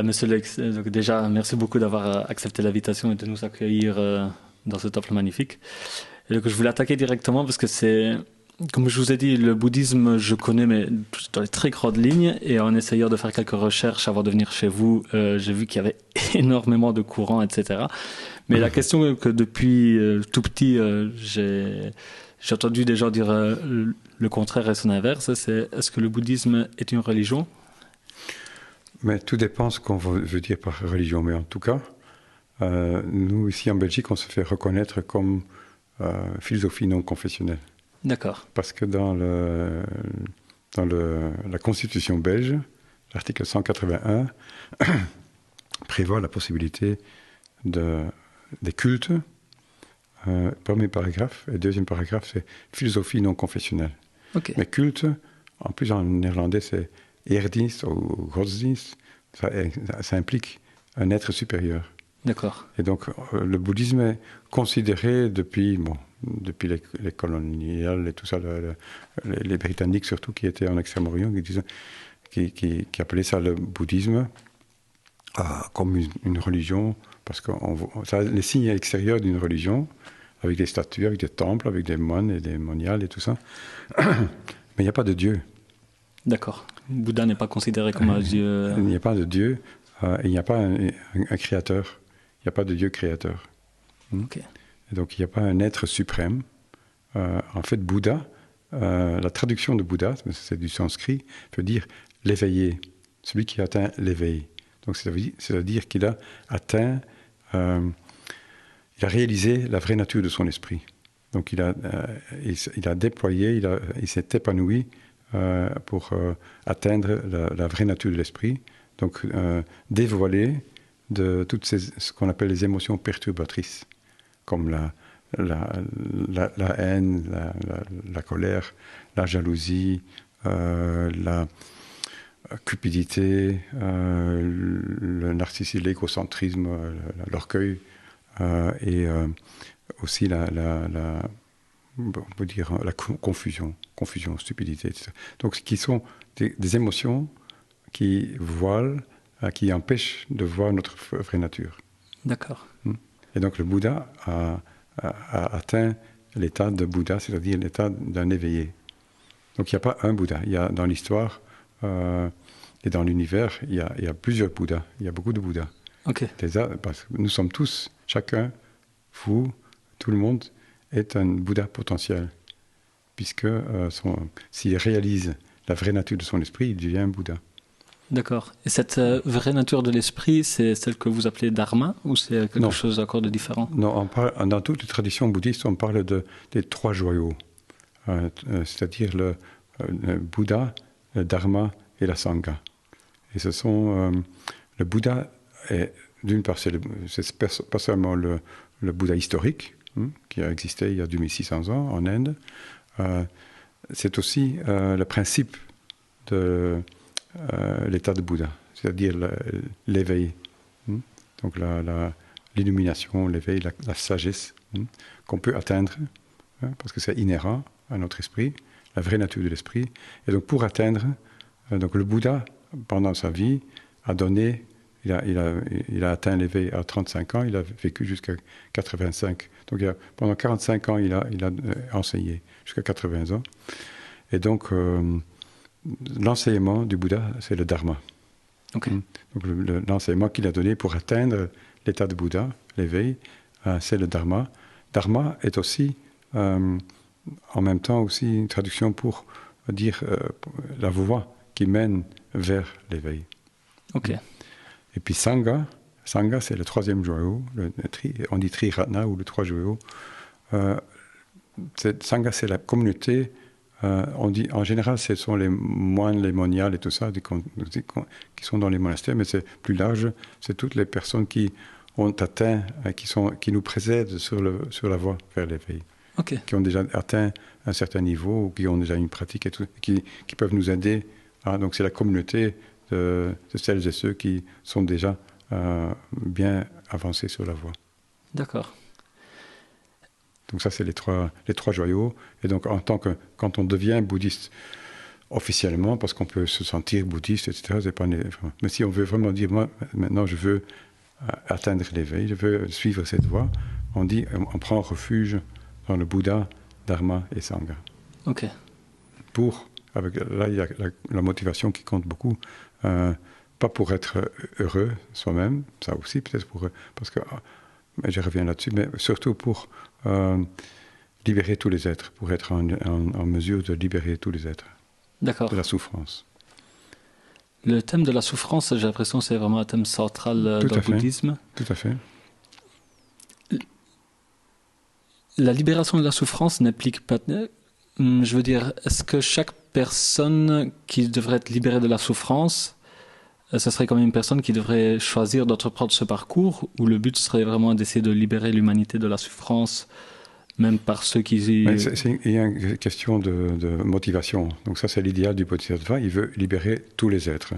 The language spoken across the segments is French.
Monsieur Lex, donc déjà, merci beaucoup d'avoir accepté l'invitation et de nous accueillir dans ce temple magnifique. Et donc, je voulais attaquer directement parce que c'est, comme je vous ai dit, le bouddhisme, je connais, mais dans les très grandes lignes. Et en essayant de faire quelques recherches avant de venir chez vous, j'ai vu qu'il y avait énormément de courants, etc. Mais la question que depuis tout petit, j'ai entendu des gens dire le contraire et son inverse, c'est est-ce que le bouddhisme est une religion? Mais tout dépend ce qu'on veut dire par religion. Mais en tout cas, nous, ici en Belgique, on se fait reconnaître comme philosophie non confessionnelle. D'accord. Parce que la Constitution belge, l'article 181 prévoit la possibilité des cultes. Premier paragraphe. Et deuxième paragraphe, c'est philosophie non confessionnelle. Ok. Mais culte, en plus en néerlandais, c'est eerdienst ou godsdienst. Ça implique un être supérieur. D'accord. Et donc, le bouddhisme est considéré depuis les coloniales et tout ça, les Britanniques surtout, qui étaient en Extrême-Orient, qui appelaient ça le bouddhisme comme une religion, parce que ça a les signes extérieurs d'une religion, avec des statues, avec des temples, avec des moines et des moniales et tout ça. Mais il n'y a pas de Dieu. D'accord. Bouddha n'est pas considéré comme un dieu. Il n'y a pas de Dieu, et il n'y a pas un créateur. Il n'y a pas de Dieu créateur. Ok. Et donc il n'y a pas un être suprême. En fait, Bouddha, la traduction de Bouddha, c'est du sanskrit, veut dire l'éveillé, celui qui atteint l'éveil. Donc c'est-à-dire qu'il a atteint, il a réalisé la vraie nature de son esprit. Donc il a déployé, il s'est épanoui pour atteindre la vraie nature de l'esprit. Donc dévoilé de toutes ce qu'on appelle les émotions perturbatrices, comme la haine, la colère, la jalousie, la cupidité, le narcissisme, l'égocentrisme, l'orgueil, et aussi on peut dire la confusion, stupidité, etc. Donc, qui sont des émotions qui voilent, qui empêchent de voir notre vraie nature. D'accord. Et donc, le Bouddha a atteint l'état de Bouddha, c'est-à-dire l'état d'un éveillé. Donc, il n'y a pas un Bouddha. Il y a dans l'histoire et dans l'univers, il y a plusieurs Bouddhas. Il y a beaucoup de Bouddhas. Ok. Parce que nous sommes tous, chacun, vous, tout le monde, est un Bouddha potentiel. Puisque s'il réalise la vraie nature de son esprit, il devient un Bouddha. D'accord. Et cette vraie nature de l'esprit, c'est celle que vous appelez dharma ou c'est quelque chose encore de différent? Non, dans toutes les traditions bouddhistes, on parle des trois joyaux. C'est-à-dire le Bouddha, le Dharma et la Sangha. Et ce sont... le Bouddha, d'une part, c'est pas seulement le Bouddha historique, qui a existé il y a 2600 ans en Inde. C'est aussi le principe de l'état de Bouddha, c'est-à-dire l'éveil. Donc l'illumination, l'éveil, la sagesse qu'on peut atteindre, parce que c'est inhérent à notre esprit, la vraie nature de l'esprit. Et donc pour atteindre, donc le Bouddha, pendant sa vie, a donné, il a atteint l'éveil à 35 ans, il a vécu jusqu'à 85. Donc pendant 45 ans, il a enseigné, jusqu'à 80 ans. Et donc l'enseignement du Bouddha, c'est le Dharma. Okay. Donc l'enseignement qu'il a donné pour atteindre l'état de Bouddha, l'éveil, c'est le Dharma. Dharma est aussi, en même temps, aussi une traduction pour dire la voie qui mène vers l'éveil. Ok. Et puis Sangha, c'est le troisième joyau, on dit Triratna ou le trois joyaux. Sangha, c'est la communauté. On dit, en général, ce sont les moines, les moniales et tout ça, qui sont dans les monastères, mais c'est plus large. C'est toutes les personnes qui ont atteint, qui nous précèdent sur la voie vers l'éveil. Okay. Qui ont déjà atteint un certain niveau, ou qui ont déjà une pratique, et tout, qui peuvent nous aider. Donc c'est la communauté de celles et ceux qui sont déjà bien avancés sur la voie. D'accord. Donc ça, c'est les trois joyaux. Et donc, quand on devient bouddhiste, officiellement, parce qu'on peut se sentir bouddhiste, etc. C'est pas mais si on veut vraiment dire, moi, maintenant, je veux atteindre l'éveil, je veux suivre cette voie, on prend refuge dans le Bouddha, Dharma et Sangha. Ok. Là, il y a la motivation qui compte beaucoup. Pas pour être heureux soi-même, ça aussi peut-être parce que, mais je reviens là-dessus, mais surtout pour libérer tous les êtres, pour être en mesure de libérer tous les êtres. D'accord. De la souffrance. Le thème de la souffrance, j'ai l'impression que c'est vraiment un thème central dans le bouddhisme. Tout à fait. La libération de la souffrance n'implique pas... Je veux dire, est-ce que chaque personne qui devrait être libérée de la souffrance, ce serait comme une personne qui devrait choisir d'entreprendre ce parcours, ou le but serait vraiment d'essayer de libérer l'humanité de la souffrance, même par ceux qui... Il y a une question de motivation. Donc ça, c'est l'idéal du Bodhisattva. Il veut libérer tous les êtres,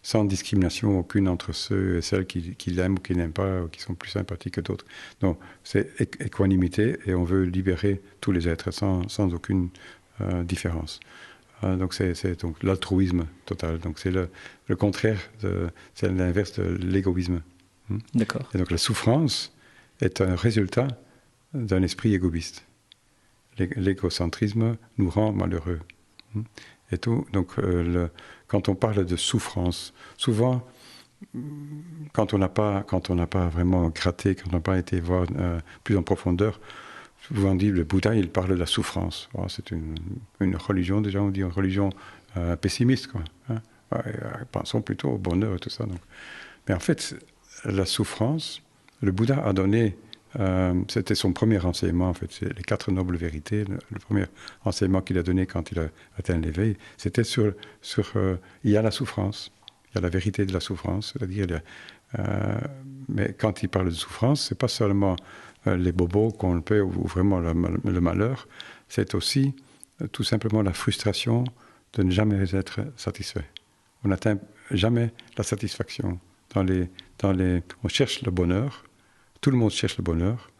sans discrimination aucune entre ceux et celles qui l'aiment ou qui n'aiment pas, ou qui sont plus sympathiques que d'autres. Donc c'est équanimité, et on veut libérer tous les êtres sans aucune différence. Donc c'est donc l'altruisme total. Donc c'est le contraire, c'est l'inverse de l'égoïsme. D'accord. Et donc la souffrance est un résultat d'un esprit égoïste. L'égocentrisme nous rend malheureux. Et tout. Donc, quand on parle de souffrance, souvent, quand on n'a pas vraiment gratté, quand on n'a pas été voir plus en profondeur, souvent on dit le Bouddha, il parle de la souffrance. Oh, c'est une religion, déjà on dit une religion pessimiste, quoi. Hein. Pensons plutôt au bonheur et tout ça. Donc. Mais en fait, la souffrance, le Bouddha a donné... c'était son premier enseignement, en fait. C'est les 4 nobles vérités. Le premier enseignement qu'il a donné quand il a atteint l'éveil, c'était sur il y a la souffrance, il y a la vérité de la souffrance. C'est-à-dire, mais quand il parle de souffrance, c'est pas seulement les bobos qu'on peut ou vraiment le malheur. C'est aussi tout simplement la frustration de ne jamais être satisfait. On n'atteint jamais la satisfaction. On cherche le bonheur. Tout le monde cherche le bonheur,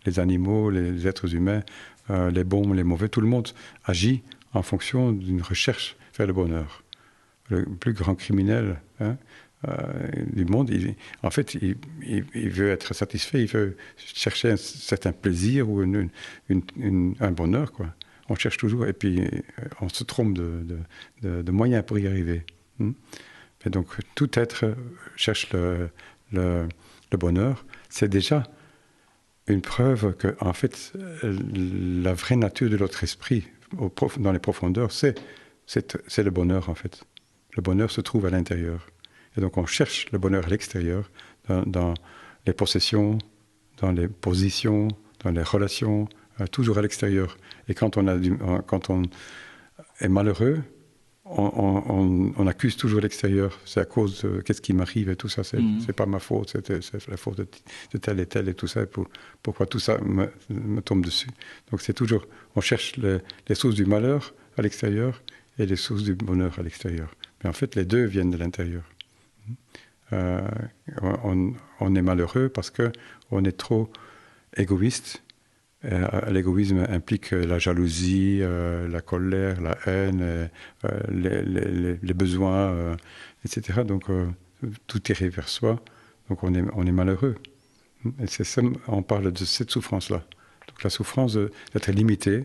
les animaux, les êtres humains, les bons, les mauvais, tout le monde agit en fonction d'une recherche vers le bonheur. Le plus grand criminel du monde, en fait, il veut être satisfait, il veut chercher un certain plaisir ou un bonheur, quoi. On cherche toujours, et puis on se trompe de moyens pour y arriver. Et donc, tout être cherche le bonheur, c'est déjà une preuve que, en fait, la vraie nature de notre esprit, dans les profondeurs, c'est le bonheur, en fait. Le bonheur se trouve à l'intérieur. Et donc, on cherche le bonheur à l'extérieur, dans les possessions, dans les positions, dans les relations, toujours à l'extérieur. Et quand on est malheureux, on accuse toujours l'extérieur. C'est à cause de qu'est-ce qui m'arrive et tout ça. C'est pas ma faute, c'est la faute de tel et tel et tout ça. Pourquoi tout ça me tombe dessus. Donc c'est toujours, on cherche les sources du malheur à l'extérieur et les sources du bonheur à l'extérieur. Mais en fait, les deux viennent de l'intérieur. On est malheureux parce qu'on est trop égoïste. L'égoïsme implique la jalousie, la colère, la haine, les besoins, etc. Donc tout tiré vers soi. Donc on est malheureux. Et c'est ça, on parle de cette souffrance-là. Donc la souffrance d'être limité,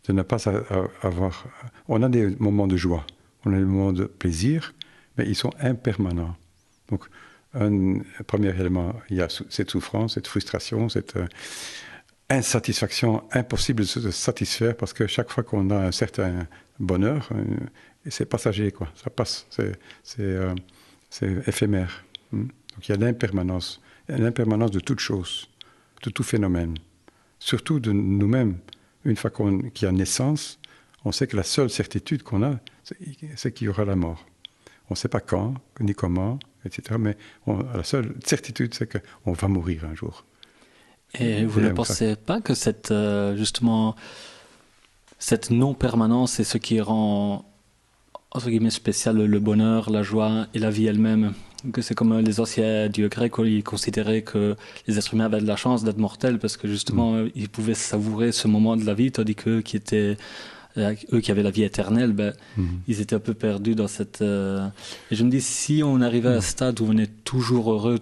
de ne pas avoir... On a des moments de joie, on a des moments de plaisir, mais ils sont impermanents. Donc un premier élément, il y a cette souffrance, cette frustration, cette... insatisfaction, impossible de se satisfaire parce que chaque fois qu'on a un certain bonheur, c'est passager, quoi. Ça passe, c'est éphémère. Donc il y a l'impermanence de toute chose, de tout phénomène, surtout de nous-mêmes. Une fois qu'il y a naissance, on sait que la seule certitude qu'on a, c'est qu'il y aura la mort. On ne sait pas quand, ni comment, etc. Mais la seule certitude, c'est qu'on va mourir un jour. Et vous ne pensez pas que justement, cette non-permanence est ce qui rend, entre guillemets, spécial le bonheur, la joie et la vie elle-même? Que c'est comme les anciens dieux grecs où ils considéraient que les êtres humains avaient de la chance d'être mortels parce que justement, ils pouvaient savourer ce moment de la vie, tandis qu'eux qui étaient eux qui avaient la vie éternelle, ils étaient un peu perdus dans cette... Et je me dis, si on arrivait à un stade où on est toujours heureux,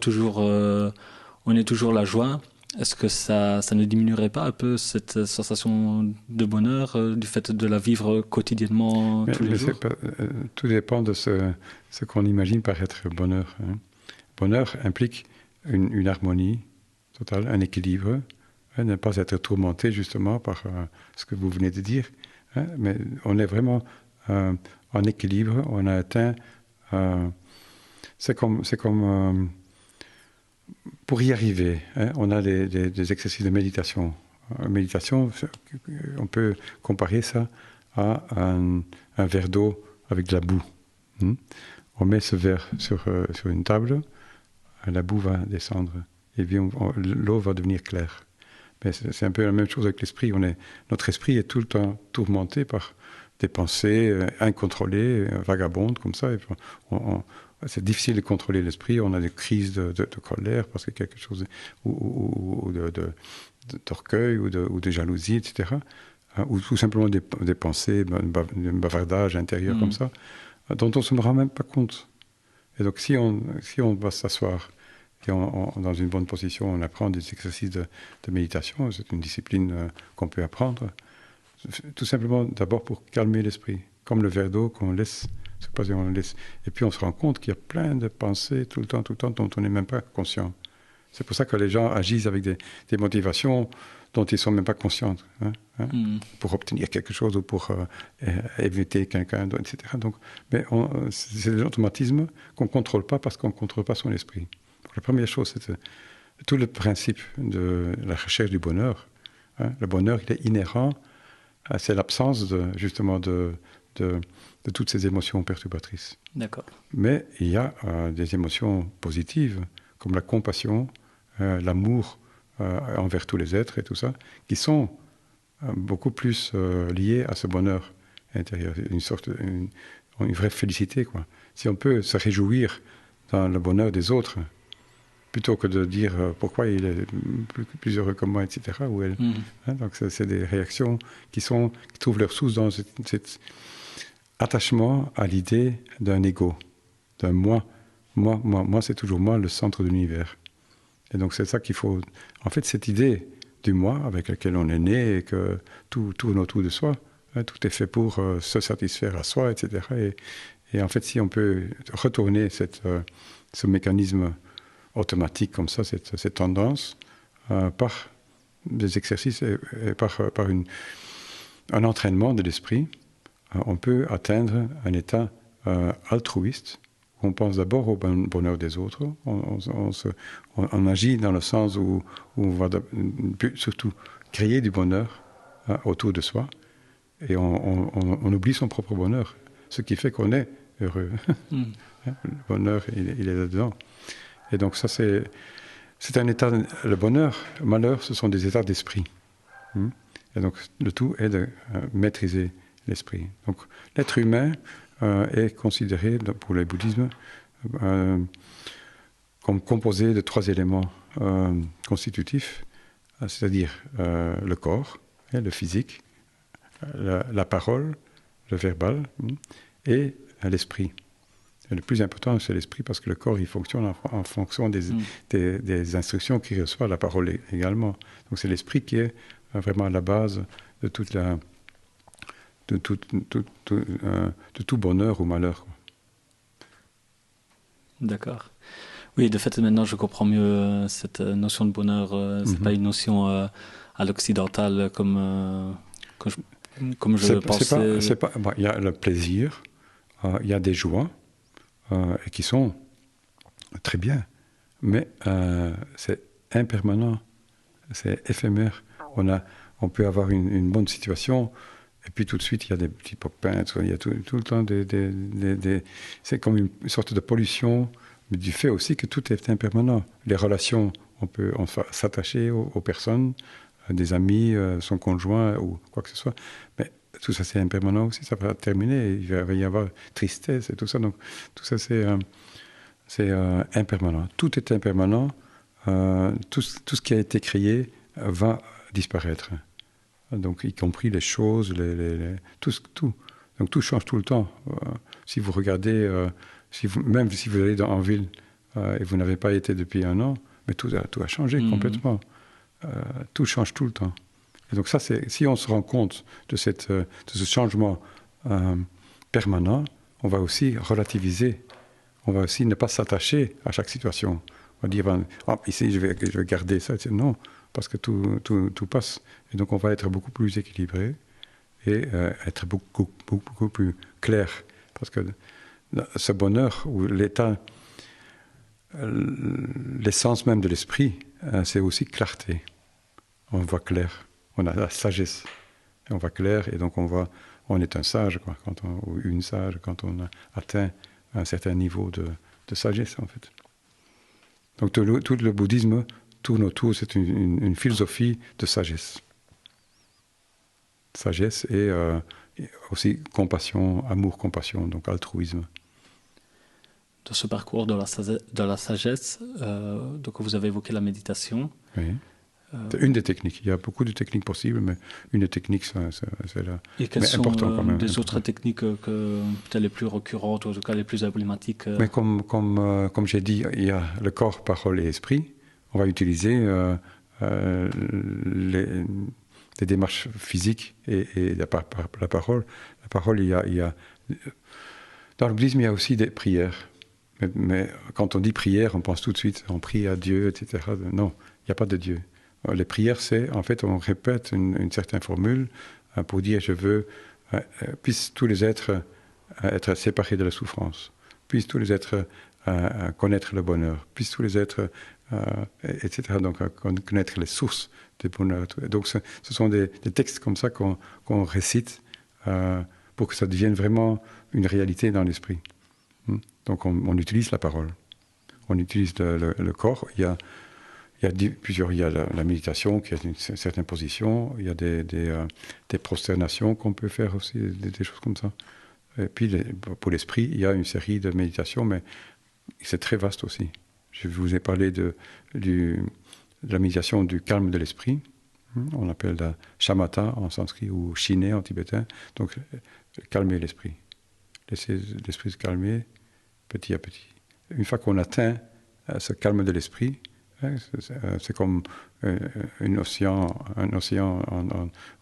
on est toujours la joie, est-ce que ça ne diminuerait pas un peu cette sensation de bonheur du fait de la vivre quotidiennement tous les jours? Tout dépend de ce qu'on imagine par être bonheur. Hein. Bonheur implique une harmonie totale, un équilibre, hein, ne pas être tourmenté justement par ce que vous venez de dire. Hein, mais on est vraiment en équilibre, on a atteint... c'est comme pour y arriver, hein, on a des exercices de méditation. Méditation, on peut comparer ça à un verre d'eau avec de la boue. On met ce verre sur une table, la boue va descendre et puis l'eau va devenir claire. Mais c'est un peu la même chose avec l'esprit. Notre esprit est tout le temps tourmenté par des pensées incontrôlées, vagabondes comme ça. Et c'est difficile de contrôler l'esprit. On a des crises de colère parce que quelque chose, ou d'orgueil ou de jalousie, etc. Ou tout simplement des pensées, un bavardage intérieur comme ça, dont on ne se rend même pas compte. Et donc si on va s'asseoir et dans une bonne position, on apprend des exercices de méditation, c'est une discipline qu'on peut apprendre, tout simplement d'abord pour calmer l'esprit, comme le verre d'eau qu'on laisse se passer, on laisse. Et puis on se rend compte qu'il y a plein de pensées tout le temps, dont on n'est même pas conscient. C'est pour ça que les gens agissent avec des motivations dont ils ne sont même pas conscients, pour obtenir quelque chose ou pour éviter quelqu'un, etc. Donc, mais c'est des automatismes qu'on ne contrôle pas parce qu'on ne contrôle pas son esprit. Donc, la première chose, c'est tout le principe de la recherche du bonheur. Hein. Le bonheur, il est inhérent, c'est l'absence justement de toutes ces émotions perturbatrices. D'accord. Mais il y a des émotions positives, comme la compassion, l'amour envers tous les êtres et tout ça, qui sont beaucoup plus liés à ce bonheur intérieur, une vraie félicité, quoi. Si on peut se réjouir dans le bonheur des autres, plutôt que de dire pourquoi il est plus heureux que moi, etc. Ou elle. Hein, donc c'est des réactions qui trouvent leur source dans cet attachement à l'idée d'un ego, d'un moi. Moi, c'est toujours moi, le centre de l'univers. Et donc c'est ça qu'il faut... En fait, cette idée du moi avec laquelle on est né et que tout tourne autour de soi, hein, tout est fait pour se satisfaire à soi, etc. Et en fait, si on peut retourner ce mécanisme automatique comme ça, cette tendance, par des exercices et par un entraînement de l'esprit, on peut atteindre un état altruiste. On pense d'abord au bonheur des autres. On agit dans le sens où on va surtout créer du bonheur autour de soi. Et on oublie son propre bonheur. Ce qui fait qu'on est heureux. Le bonheur, il est là-dedans. Et donc ça, c'est un état... Le bonheur, le malheur, ce sont des états d'esprit. Et donc le tout est de maîtriser l'esprit. Donc l'être humain est considéré pour le bouddhisme comme composé de 3 éléments constitutifs, c'est-à-dire le corps, le physique, la parole, le verbal, et l'esprit. Et le plus important, c'est l'esprit, parce que le corps, il fonctionne en fonction des instructions qu'il reçoit, la parole également. Donc c'est l'esprit qui est vraiment à la base de toute de tout bonheur ou malheur. D'accord. Oui, de fait, maintenant, je comprends mieux cette notion de bonheur. C'est pas une notion à l'occidental comme je pensais. Il y a le plaisir, il y a des joies, et qui sont très bien, mais c'est impermanent, c'est éphémère. On peut avoir une bonne situation, et puis tout de suite, il y a des petits pop-pins, il y a tout le temps c'est comme une sorte de pollution, mais du fait aussi que tout est impermanent. Les relations, on va s'attacher aux personnes, des amis, son conjoint, ou quoi que ce soit, mais tout ça, c'est impermanent aussi, ça va terminer, il va y avoir tristesse et tout ça, donc tout ça, c'est impermanent. Tout est impermanent, tout ce qui a été créé va disparaître. donc y compris les choses, tout. Donc tout change tout le temps. Si vous regardez, même si vous allez en ville et vous n'avez pas été depuis un an, mais tout a changé complètement. Tout change tout le temps. Et donc ça, si on se rend compte de ce changement permanent, on va aussi relativiser. On va aussi ne pas s'attacher à chaque situation. On va dire, ici, je vais garder ça. Non, parce que tout passe. Et donc, on va être beaucoup plus équilibré et être beaucoup plus clair. Parce que ce bonheur, ou l'état, l'essence même de l'esprit, c'est aussi clarté. On voit clair. On a la sagesse. Et on voit clair, et donc on est un sage, quoi, ou une sage, quand on a atteint un certain niveau de sagesse, en fait. Donc tout le bouddhisme tourne autour, c'est une philosophie de sagesse. Sagesse et aussi compassion, amour-compassion, donc altruisme. Dans ce parcours de la sagesse, donc vous avez évoqué la méditation. Oui. C'est une des techniques. Il y a beaucoup de techniques possibles, mais une des techniques, c'est là. Et quelles sont des autres techniques peut-être les plus récurrentes, ou en tout cas les plus emblématiques Mais comme j'ai dit, il y a le corps, parole et esprit. On va utiliser les démarches physiques et la parole. La parole, il y a dans le bouddhisme, il y a aussi des prières. Mais quand on dit prière, on pense tout de suite, on prie à Dieu, etc. Non, il n'y a pas de Dieu. Les prières, c'est, en fait, on répète une certaine formule pour dire, je veux, puissent tous les êtres être séparés de la souffrance, puissent tous les êtres connaître le bonheur, puissent tous les êtres, etc. Donc, connaître les sources du bonheur. Donc, ce sont des textes comme ça qu'on récite pour que ça devienne vraiment une réalité dans l'esprit. Donc, on utilise la parole, on utilise le corps. Il y a la méditation qui a une certaine position, il y a des prosternations qu'on peut faire aussi, des choses comme ça. Et puis pour l'esprit, il y a une série de méditations, mais c'est très vaste aussi. Je vous ai parlé de la méditation du calme de l'esprit. On appelle la shamatha en sanskrit ou shiné en tibétain. Donc calmer l'esprit. Laisser l'esprit se calmer petit à petit. Une fois qu'on atteint ce calme de l'esprit, c'est comme un océan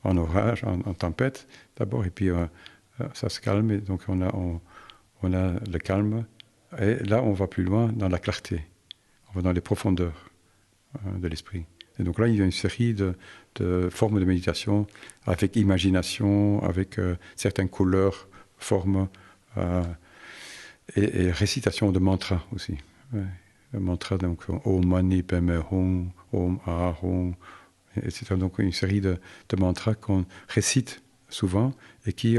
en orage, en tempête d'abord, et puis ça se calme, et donc on a le calme, et là on va plus loin dans la clarté, on va dans les profondeurs de l'esprit. Et donc là il y a une série de formes de méditation avec imagination, avec certaines couleurs, formes, et récitation de mantras aussi. Ouais. Le mantra, donc Om Mani Padme Hum, Om Ah Hum, etc. Donc une série de mantras qu'on récite souvent et qui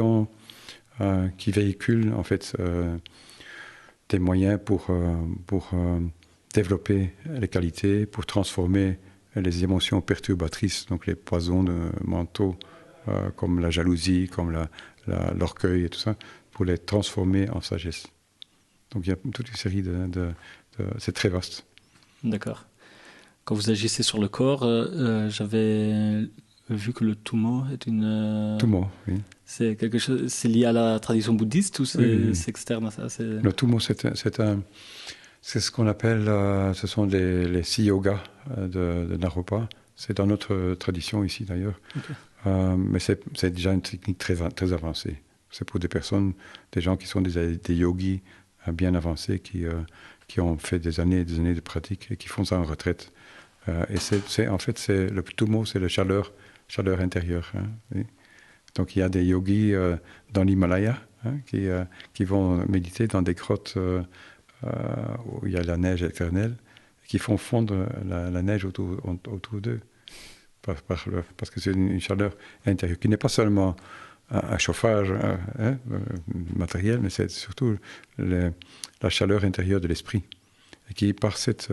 véhiculent en fait des moyens pour développer les qualités, pour transformer les émotions perturbatrices, donc les poisons mentaux comme la jalousie, comme l'orgueil et tout ça, pour les transformer en sagesse. Donc il y a toute une série c'est très vaste. D'accord. Quand vous agissez sur le corps, j'avais vu que le tummo est une... Tummo, oui. C'est quelque chose... C'est lié à la tradition bouddhiste ou c'est externe à ça? Le tummo, c'est ce qu'on appelle... ce sont les 6 yogas de Naropa. C'est dans notre tradition ici, d'ailleurs. Okay. Mais c'est déjà une technique très, très avancée. C'est pour des gens qui sont des yogis bien avancés, qui ont fait des années et des années de pratique et qui font ça en retraite. Et en fait, le tummo, c'est la chaleur intérieure. Hein, oui. Donc il y a des yogis dans l'Himalaya qui vont méditer dans des grottes où il y a la neige éternelle, qui font fondre la neige autour d'eux. Parce que c'est une chaleur intérieure qui n'est pas seulement un chauffage matériel, mais c'est surtout la chaleur intérieure de l'esprit, et qui, par cette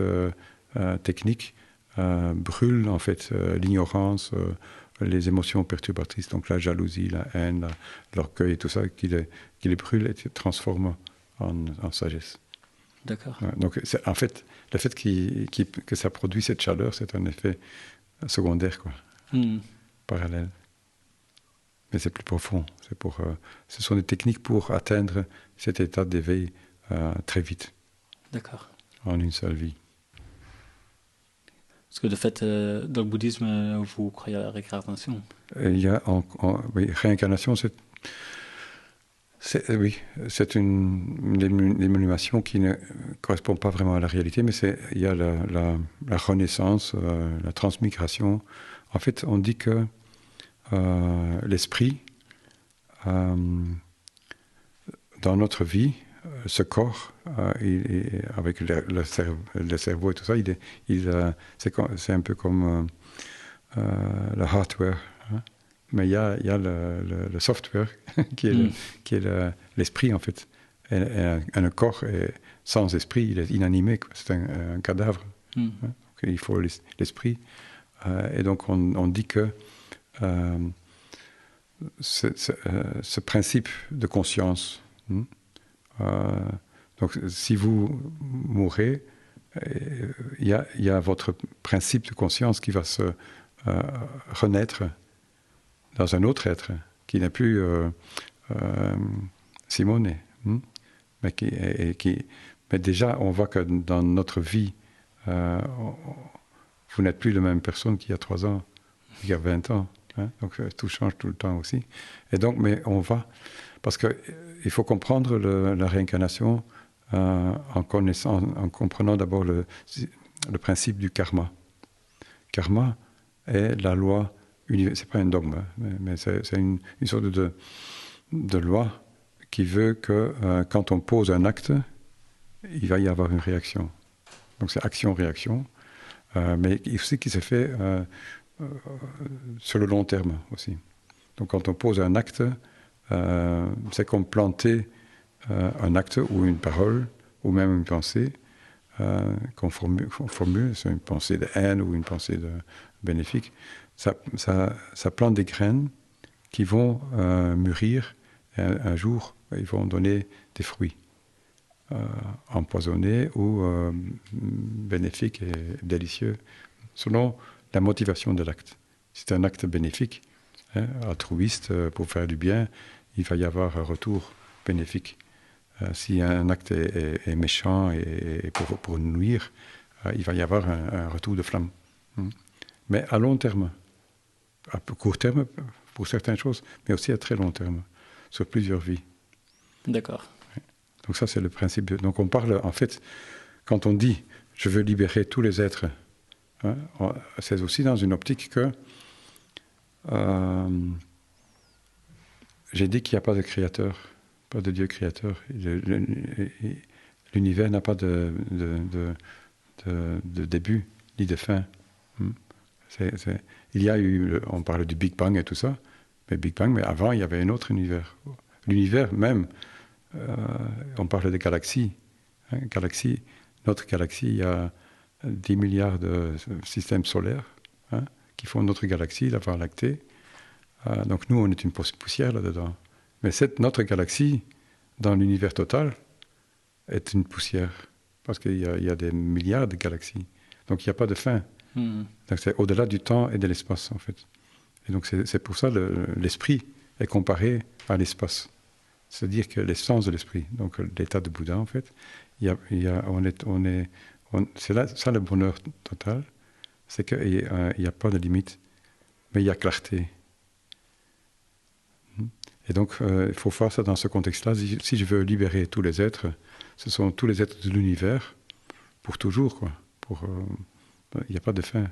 technique, brûle en fait l'ignorance, les émotions perturbatrices, donc la jalousie, la haine, l'orgueil et tout ça, qui les brûle et les transforme en sagesse. D'accord. Donc, en fait, le fait que ça produit cette chaleur, c'est un effet secondaire, quoi, parallèle. mais c'est plus profond. Ce sont des techniques pour atteindre cet état d'éveil très vite. D'accord. En une seule vie. Parce que de fait, dans le bouddhisme, vous croyez à la réincarnation. Il y a oui, réincarnation, c'est une émulation qui ne correspond pas vraiment à la réalité, mais il y a la renaissance, la transmigration. En fait, on dit que l'esprit, dans notre vie, ce corps, avec le cerveau et tout ça, c'est un peu comme le hardware. Hein. Mais il y a le software qui est l'esprit, en fait. Et un corps sans esprit, il est inanimé. C'est un cadavre. Hein. Donc, il faut l'esprit. Et donc, on dit que ce principe de conscience, donc si vous mourrez, il y a votre principe de conscience qui va se renaître dans un autre être qui n'est plus Simone. Mais déjà, on voit que dans notre vie, vous n'êtes plus la même personne qu'il y a 3 ans, qu'il y a 20 ans. Hein, donc tout change tout le temps aussi. Et donc, mais on va... Parce qu'il faut comprendre la réincarnation en comprenant d'abord le principe du karma. Karma est la loi universelle. Ce n'est pas un dogme, mais c'est une sorte de loi qui veut que quand on pose un acte, il va y avoir une réaction. Donc c'est action-réaction, mais aussi qui se fait sur le long terme aussi. Donc quand on pose un acte, c'est comme planter un acte ou une parole ou même une pensée qu'on formule, c'est une pensée de haine ou une pensée bénéfique. Ça plante des graines qui vont mûrir et un jour, ils vont donner des fruits empoisonnés ou bénéfiques et délicieux selon la motivation de l'acte. Si c'est un acte bénéfique, altruiste, pour faire du bien, il va y avoir un retour bénéfique. Si un acte est méchant et pour nuire, il va y avoir un retour de flamme. Mais à long terme, à court terme pour certaines choses, mais aussi à très long terme, sur plusieurs vies. D'accord. Donc ça, c'est le principe. Donc on parle, en fait, quand on dit « je veux libérer tous les êtres », c'est aussi dans une optique que j'ai dit qu'il n'y a pas de créateur, pas de Dieu créateur. L'univers n'a pas de début ni de fin. Il y a eu, on parle du Big Bang et tout ça, mais avant il y avait un autre univers. L'univers même, on parle de galaxies. Notre galaxie, il y a 10 milliards de systèmes solaires qui font notre galaxie, la Voie lactée. Donc nous, on est une poussière là-dedans. Mais notre galaxie, dans l'univers total, est une poussière. Parce qu'il y a des milliards de galaxies. Donc il n'y a pas de fin. Donc c'est au-delà du temps et de l'espace, en fait. Et donc c'est pour ça que l'esprit est comparé à l'espace. C'est-à-dire que l'essence de l'esprit, donc l'état de Bouddha, en fait, c'est là ça le bonheur total, c'est qu'il n'y a pas de limite, mais il y a clarté. Et donc, il faut voir ça dans ce contexte-là. Si je veux libérer tous les êtres, ce sont tous les êtres de l'univers, pour toujours, quoi. Il n'y a pas de fin.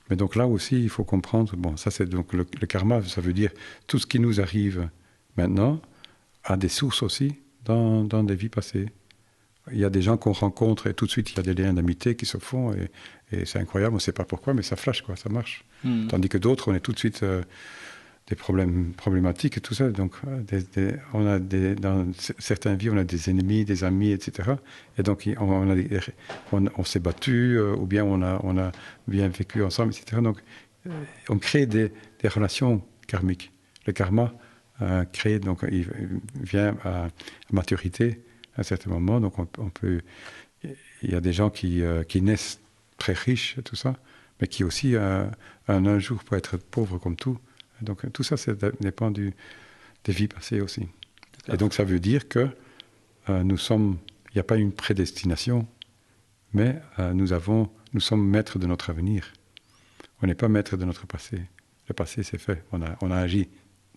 Mais donc là aussi, il faut comprendre, bon, ça c'est donc le karma, ça veut dire tout ce qui nous arrive maintenant a des sources aussi dans des vies passées. Il y a des gens qu'on rencontre et tout de suite il y a des liens d'amitié qui se font et c'est incroyable, on ne sait pas pourquoi, mais ça flash, quoi, ça marche. Tandis que d'autres, on est tout de suite des problématiques et tout ça. Donc dans certaines vies, on a des ennemis, des amis, etc. Et donc on s'est battu ou bien on a bien vécu ensemble, etc. Donc on crée des relations karmiques. Le karma crée, donc il vient à maturité à un certain moment. Donc il y a des gens qui naissent très riches et tout ça, mais qui aussi un jour peuvent être pauvres comme tout. Donc tout ça, ça dépend des vies passées aussi. Et donc ça veut dire que il n'y a pas une prédestination, mais nous sommes maîtres de notre avenir. On n'est pas maître de notre passé. Le passé, c'est fait. On a agi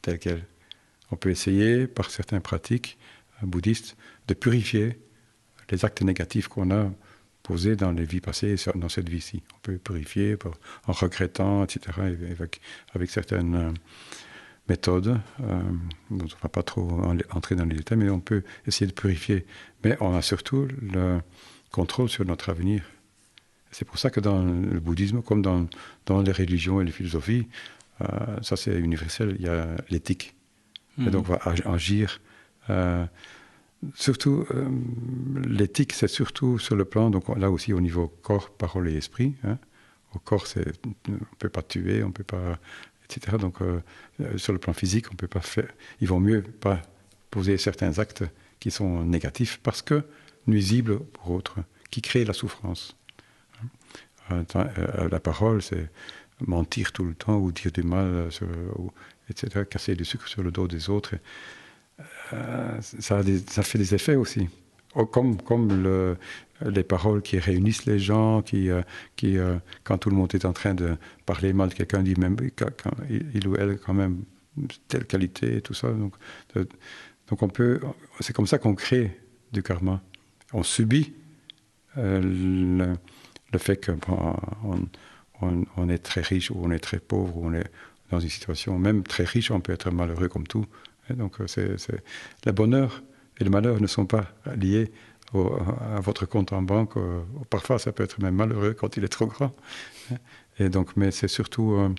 tel quel. On peut essayer, par certaines pratiques bouddhistes, de purifier les actes négatifs qu'on a posés dans les vies passées et dans cette vie-ci. On peut purifier en regrettant, etc., avec certaines méthodes, dont on ne va pas trop entrer dans les détails, mais on peut essayer de purifier. Mais on a surtout le contrôle sur notre avenir. C'est pour ça que dans le bouddhisme, comme dans les religions et les philosophies, ça c'est universel, il y a l'éthique. Et donc on va agir. Surtout, l'éthique, c'est surtout sur le plan, donc là aussi au niveau corps, parole et esprit. Hein. Au corps, on ne peut pas tuer, on ne peut pas, etc. Donc sur le plan physique, on peut pas faire. Il vaut mieux pas poser certains actes qui sont négatifs parce que nuisibles pour autres, qui créent la souffrance. La parole, c'est mentir tout le temps ou dire du mal, etc., casser du sucre sur le dos des autres. Ça fait des effets aussi. Comme les paroles qui réunissent les gens, quand tout le monde est en train de parler mal de quelqu'un, dit même quand il ou elle a quand même telle qualité et tout ça. Donc c'est comme ça qu'on crée du karma. On subit le fait qu'on est très riche ou on est très pauvre ou on est dans une situation, même très riche, on peut être malheureux comme tout. Et donc le bonheur et le malheur ne sont pas liés à votre compte en banque. Parfois, ça peut être même malheureux quand il est trop grand. Et donc, mais c'est surtout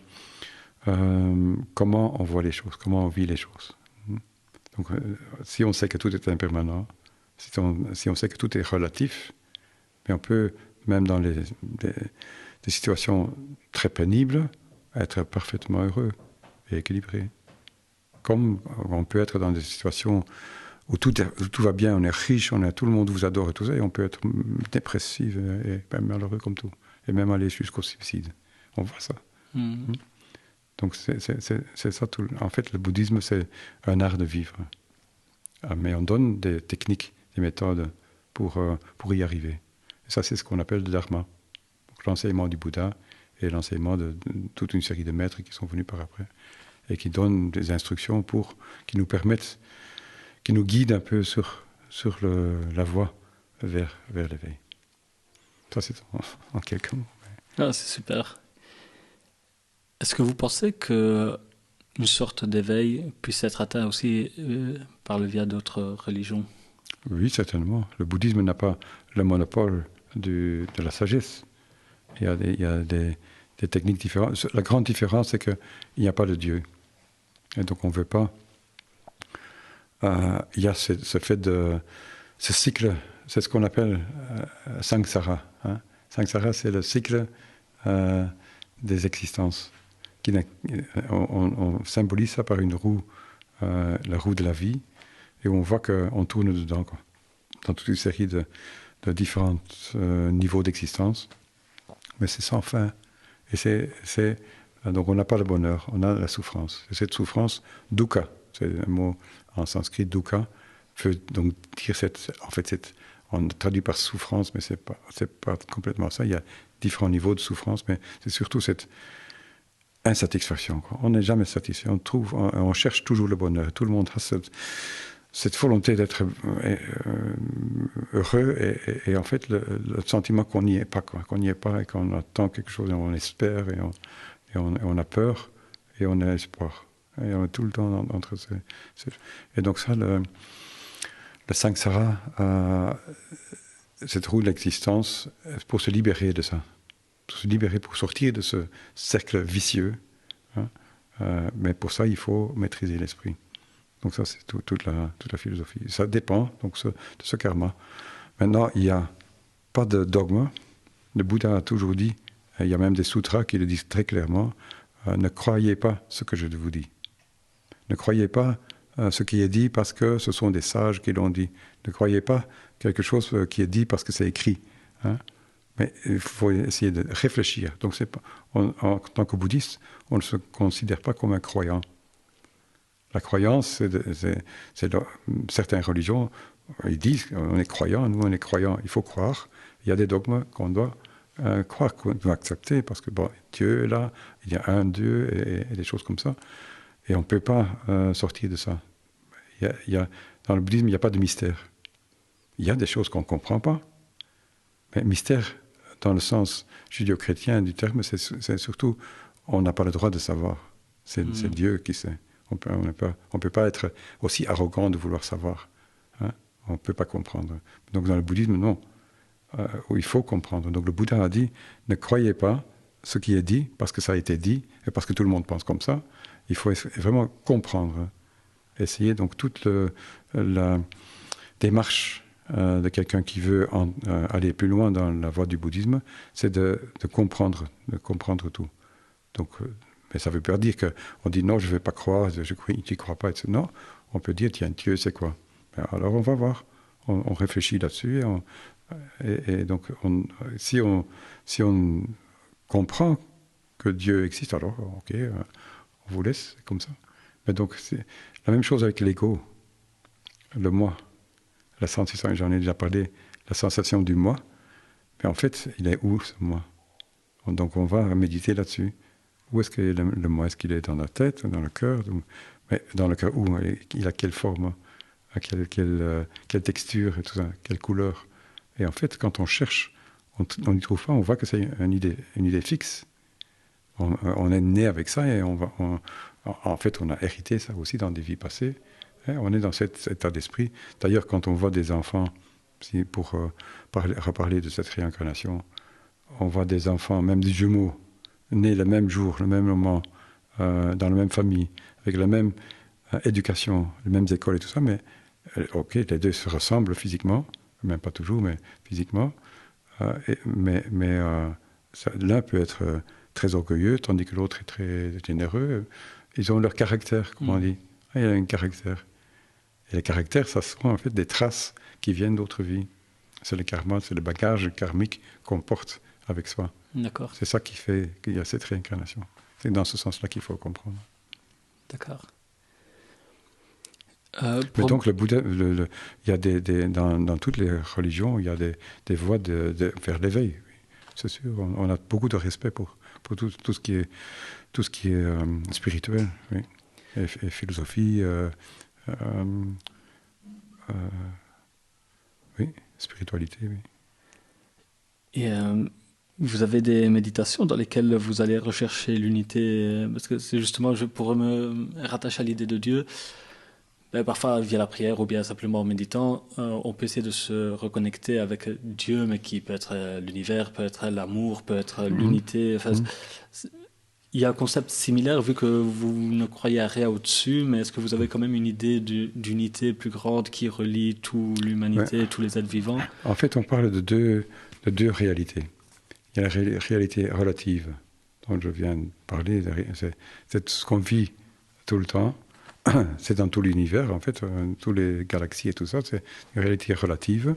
comment on voit les choses, comment on vit les choses. Donc, si on sait que tout est impermanent, si on sait que tout est relatif, mais on peut, même dans des situations très pénibles, être parfaitement heureux et équilibré. Comme on peut être dans des situations où tout va bien, on est riche, tout le monde vous adore et tout ça, et on peut être dépressif et même malheureux comme tout, et même aller jusqu'au suicide. On voit ça. Donc c'est ça tout. En fait, le bouddhisme, c'est un art de vivre. Mais on donne des techniques, des méthodes pour y arriver. Et ça, c'est ce qu'on appelle le dharma. Donc, l'enseignement du Bouddha et l'enseignement de toute une série de maîtres qui sont venus par après et qui donnent des instructions qui nous permettent, qui nous guident un peu sur la voie vers l'éveil. Ça, c'est en quelques mots. Ah, c'est super. Est-ce que vous pensez qu'une sorte d'éveil puisse être atteint aussi par le biais d'autres religions? Oui, certainement. Le bouddhisme n'a pas le monopole de la sagesse. Il y a des techniques différentes. La grande différence, c'est qu'il n'y a pas de Dieu. Et donc, on ne veut pas... il y a ce cycle, c'est ce qu'on appelle samsara. Hein. Samsara, c'est le cycle des existences. On symbolise ça par une roue, la roue de la vie, et on voit qu'on tourne dedans, quoi, dans toute une série de différents niveaux d'existence. Mais c'est sans fin. Et donc on n'a pas le bonheur, on a la souffrance. Et cette souffrance, dukkha, c'est un mot en sanskrit, dukkha, veut donc dire on traduit par souffrance, mais c'est pas complètement ça. Il y a différents niveaux de souffrance, mais c'est surtout cette insatisfaction, quoi. On n'est jamais satisfait, on cherche toujours le bonheur. Tout le monde a cette volonté d'être heureux et en fait le sentiment qu'on n'y est pas, quoi, qu'on n'y est pas et qu'on attend quelque chose et on espère et on a peur et on a espoir. Et on est tout le temps entre et donc ça, le samsara, cette roue de l'existence, pour se libérer de ça, pour sortir de ce cercle vicieux, hein, mais pour ça, il faut maîtriser l'esprit. Donc ça, c'est toute la philosophie. Ça dépend donc de ce karma. Maintenant, il n'y a pas de dogme. Le Bouddha a toujours dit, il y a même des sutras qui le disent très clairement, ne croyez pas ce que je vous dis. Ne croyez pas ce qui est dit parce que ce sont des sages qui l'ont dit. Ne croyez pas quelque chose qui est dit parce que c'est écrit. Hein. Mais il faut essayer de réfléchir. Donc, en tant que bouddhiste, on ne se considère pas comme un croyant. La croyance, certaines religions, ils disent qu'on est croyant, nous on est croyants, il faut croire. Il y a des dogmes qu'on doit croire, qu'on doit accepter, parce que bon, Dieu est là, il y a un Dieu et des choses comme ça. Et on ne peut pas sortir de ça. Dans le bouddhisme, il n'y a pas de mystère. Il y a des choses qu'on ne comprend pas. Mais mystère, dans le sens judéo-chrétien du terme, c'est surtout, on n'a pas le droit de savoir. C'est Dieu qui sait. On peut pas être aussi arrogant de vouloir savoir. Hein? On ne peut pas comprendre. Donc dans le bouddhisme, non. Il faut comprendre. Donc le Bouddha a dit, ne croyez pas ce qui est dit, parce que ça a été dit, et parce que tout le monde pense comme ça. Il faut vraiment comprendre. Essayer donc toute la démarche de quelqu'un qui veut aller plus loin dans la voie du bouddhisme, c'est de comprendre tout. Donc, mais ça ne veut pas dire qu'on dit non, je ne vais pas croire, je n'y crois pas. Etc. Non, on peut dire, tiens, Dieu, c'est quoi? Alors on va voir, on réfléchit là-dessus, et donc si on comprend que Dieu existe, alors ok, on vous laisse, c'est comme ça. Mais donc c'est la même chose avec l'ego, le moi. La sensation, j'en ai déjà parlé, la sensation du moi. Mais en fait, il est où ce moi? Donc on va méditer là-dessus. Où est-ce que le moi? Est-ce qu'il est dans la tête, dans le cœur? Mais dans le cœur, où? Il a quelle forme? Quelle texture et tout ça? Quelle couleur? Et en fait, quand on cherche, on n'y trouve pas, on voit que c'est une idée fixe. On est né avec ça et en fait, on a hérité ça aussi dans des vies passées. On est dans cet état d'esprit. D'ailleurs, quand on voit des enfants, pour reparler de cette réincarnation, on voit des enfants, même des jumeaux, nés le même jour, le même moment, dans la même famille, avec la même éducation, les mêmes écoles et tout ça, mais ok, les deux se ressemblent physiquement, même pas toujours, mais physiquement, mais l'un peut être très orgueilleux, tandis que l'autre est très généreux. Ils ont leur caractère, comme on dit. Il y a un caractère. Et les caractères, ça sont en fait des traces qui viennent d'autres vies. C'est le karma, c'est le bagage karmique qu'on porte avec soi. D'accord. C'est ça qui fait qu'il y a cette réincarnation. C'est dans ce sens-là qu'il faut comprendre. D'accord. Mais donc le Bouddha, il y a dans toutes les religions, il y a des voies vers l'éveil. C'est sûr, on a beaucoup de respect pour tout ce qui est spirituel, oui. Et philosophie, oui, spiritualité, oui. Et vous avez des méditations dans lesquelles vous allez rechercher l'unité, parce que c'est justement, je pourrais me rattacher à l'idée de Dieu. Parfois, via la prière ou bien simplement en méditant, on peut essayer de se reconnecter avec Dieu, mais qui peut être l'univers, peut être l'amour, peut être l'unité. Enfin, il y a un concept similaire, vu que vous ne croyez à rien au-dessus, mais est-ce que vous avez quand même une idée d'unité plus grande qui relie toute l'humanité, tous les êtres vivants? En fait, on parle de deux réalités. Il y a la réalité relative, dont je viens de parler, c'est ce qu'on vit tout le temps. C'est dans tout l'univers, en fait, toutes les galaxies et tout ça, c'est une réalité relative.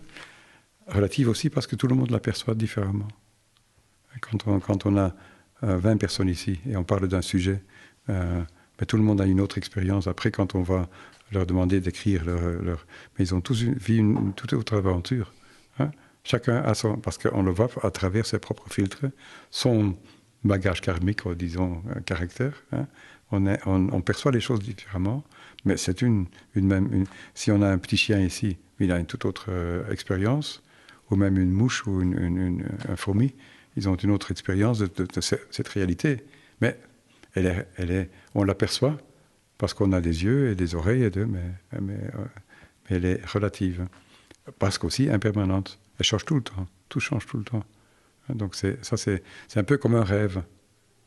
Relative aussi parce que tout le monde l'aperçoit différemment. Quand on a 20 personnes ici et on parle d'un sujet, mais tout le monde a une autre expérience. Après, quand on va leur demander d'écrire mais ils ont tous vécu une toute autre aventure. Hein? Chacun a parce qu'on le voit à travers ses propres filtres, son bagage karmique, disons, caractère. Hein? On perçoit les choses différemment, mais c'est si on a un petit chien ici, il a une toute autre expérience, ou même une mouche ou un fourmi, ils ont une autre expérience de cette réalité. Mais on l'aperçoit parce qu'on a des yeux et des oreilles, mais elle est relative. Parce qu'aussi impermanente. Elle change tout le temps. Tout change tout le temps. Donc c'est un peu comme un rêve.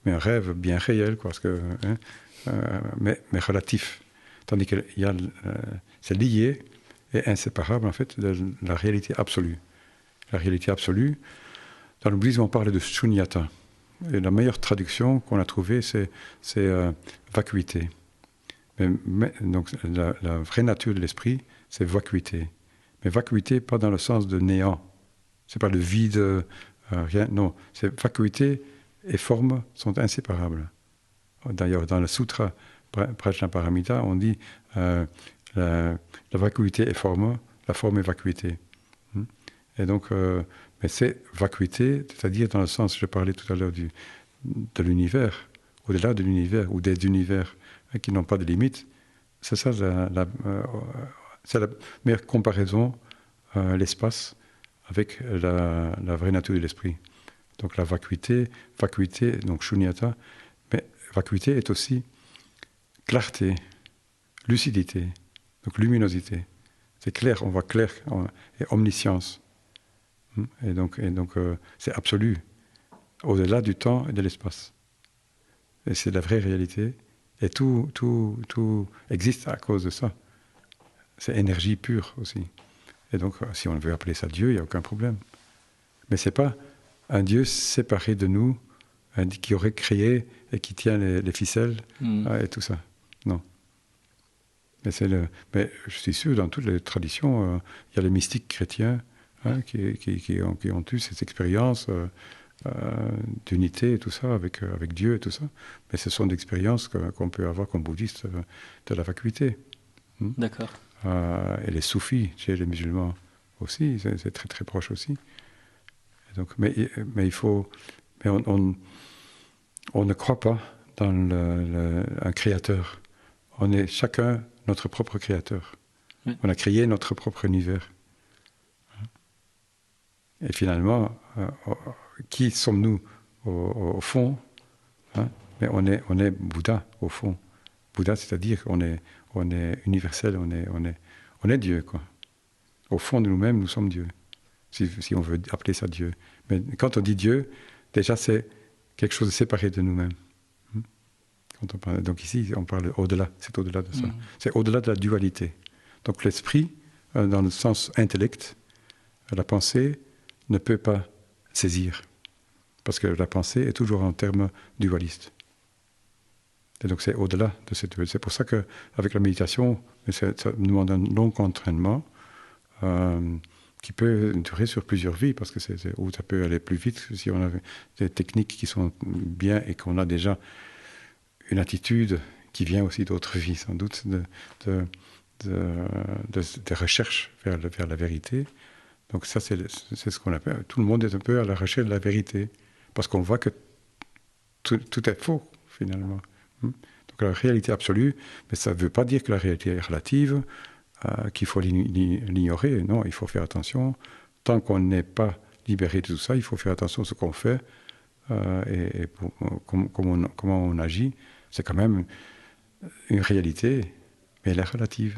Mais un rêve bien réel, quoi, mais relatif. Tandis que c'est lié et inséparable, en fait, de la réalité absolue. La réalité absolue, dans le bouddhisme, on parle de shunyata. Et la meilleure traduction qu'on a trouvée, c'est vacuité. Donc la vraie nature de l'esprit, c'est vacuité. Mais vacuité, pas dans le sens de néant. C'est pas le vide rien. Non, vacuité et forme sont inséparables. D'ailleurs, dans le Sutra Prajnaparamita, on dit la vacuité est forme, la forme est vacuité. Et donc, mais c'est vacuité, c'est-à-dire dans le sens, je parlais tout à l'heure de l'univers, au-delà de l'univers, ou des univers qui n'ont pas de limite. C'est ça c'est la meilleure comparaison, l'espace, avec la vraie nature de l'esprit. Donc la vacuité, donc shunyata, mais vacuité est aussi clarté, lucidité, donc luminosité. C'est clair, on voit clair, et omniscience. Et donc c'est absolu, au-delà du temps et de l'espace. Et c'est la vraie réalité. Et tout existe à cause de ça. C'est énergie pure aussi. Et donc, si on veut appeler ça Dieu, il n'y a aucun problème. Mais ce n'est pas un Dieu séparé de nous, qui aurait créé et qui tient les ficelles et tout ça. Non. Mais je suis sûr, dans toutes les traditions, il y a les mystiques chrétiens qui ont eu cette expérience d'unité et tout ça, avec Dieu et tout ça. Mais ce sont des expériences qu'on peut avoir comme bouddhiste de la vacuité. D'accord. Et les soufis, chez les musulmans aussi, c'est très très proche aussi. Et donc, mais il faut... Mais on ne croit pas dans un créateur. On est chacun notre propre créateur. Oui. On a créé notre propre univers. Et finalement, qui sommes-nous au fond, mais on est Bouddha au fond. Bouddha, c'est-à-dire qu'on est universel, on est Dieu, quoi. Au fond de nous-mêmes, nous sommes Dieu, si on veut appeler ça Dieu. Mais quand on dit Dieu, déjà c'est quelque chose de séparé de nous-mêmes. Quand on parle, donc ici, on parle au-delà, c'est au-delà de ça. C'est au-delà de la dualité. Donc l'esprit, dans le sens intellect, la pensée ne peut pas saisir, parce que la pensée est toujours en termes dualistes. Et donc c'est au-delà de cette dualité. C'est pour ça qu'avec la méditation, ça demande un long entraînement qui peut durer sur plusieurs vies, parce que où ça peut aller plus vite si on a des techniques qui sont bien et qu'on a déjà une attitude qui vient aussi d'autres vies, sans doute, de recherche vers la vérité. Donc ça, c'est ce qu'on appelle... Tout le monde est un peu à la recherche de la vérité, parce qu'on voit que tout est faux, finalement. Donc la réalité absolue, mais ça ne veut pas dire que la réalité est relative, qu'il faut l'ignorer. Non, il faut faire attention. Tant qu'on n'est pas libéré de tout ça, il faut faire attention à ce qu'on fait et comment on agit. C'est quand même une réalité, mais elle est relative.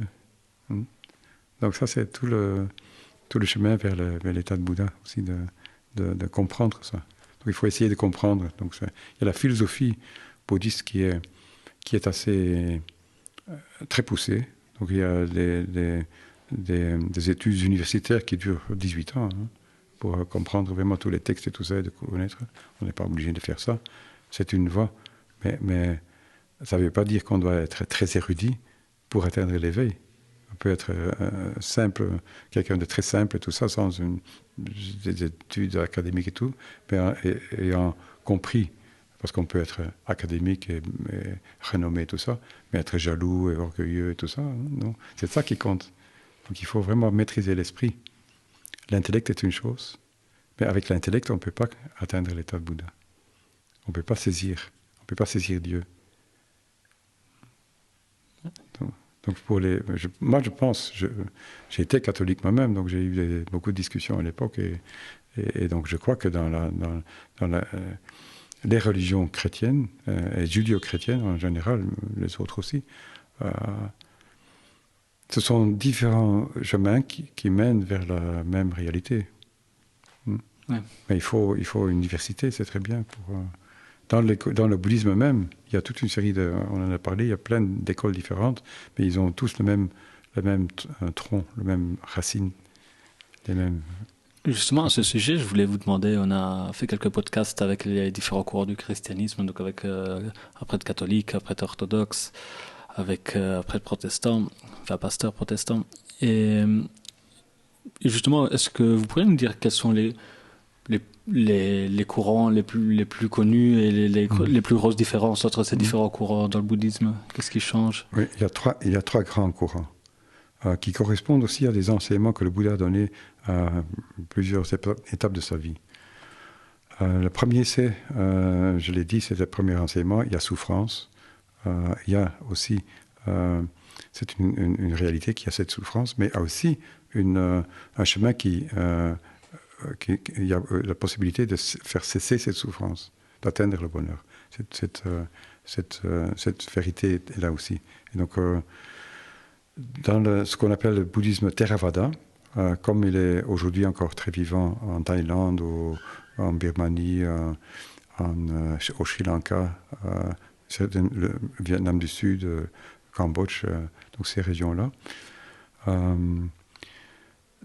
Donc ça, c'est tout le chemin vers l'état de Bouddha, aussi, de comprendre ça. Donc il faut essayer de comprendre. Donc il y a la philosophie bouddhiste qui est assez très poussée. Donc il y a des études universitaires qui durent 18 ans pour comprendre vraiment tous les textes et tout ça et de connaître. On n'est pas obligé de faire ça. C'est une voie, mais ça ne veut pas dire qu'on doit être très érudit pour atteindre l'éveil. On peut être simple, quelqu'un de très simple et tout ça, sans des études académiques et tout, mais ayant compris, parce qu'on peut être académique et renommé et tout ça, mais être jaloux et orgueilleux et tout ça, non. C'est ça qui compte. Donc il faut vraiment maîtriser l'esprit. L'intellect est une chose, mais avec l'intellect, on ne peut pas atteindre l'état de Bouddha. On ne peut pas saisir Dieu. Donc moi je pense, j'ai été catholique moi-même, donc j'ai eu beaucoup de discussions à l'époque, et donc je crois que dans les religions chrétiennes et judéo-chrétiennes en général, les autres aussi, ce sont différents chemins qui mènent vers la même réalité. Ouais. Mais il faut une diversité, c'est très bien. Dans le bouddhisme même, il y a toute une série on en a parlé, il y a plein d'écoles différentes, mais ils ont tous le même tronc, la même racine, les mêmes... Justement, à ce sujet, je voulais vous demander, on a fait quelques podcasts avec les différents courants du christianisme, donc avec après de catholiques, après d'orthodoxes, avec après de protestants, enfin pasteurs protestants. Et justement, est-ce que vous pourriez nous dire quels sont les les courants les plus connus et les plus grosses différences entre ces différents courants dans le bouddhisme? Qu'est-ce qui change? Oui, il y a trois grands courants qui correspondent aussi à des enseignements que le Bouddha a donnés à plusieurs étapes de sa vie. Le premier, c'est, je l'ai dit, c'est le premier enseignement, il y a souffrance. Il y a aussi, c'est une réalité qui a cette souffrance, mais il y a aussi un chemin qui il y a la possibilité de faire cesser cette souffrance, d'atteindre le bonheur. Cette vérité est là aussi. Et donc, dans ce qu'on appelle le bouddhisme Theravada, comme il est aujourd'hui encore très vivant en Thaïlande, en Birmanie, au Sri Lanka, le Vietnam du Sud, Cambodge, donc ces régions-là,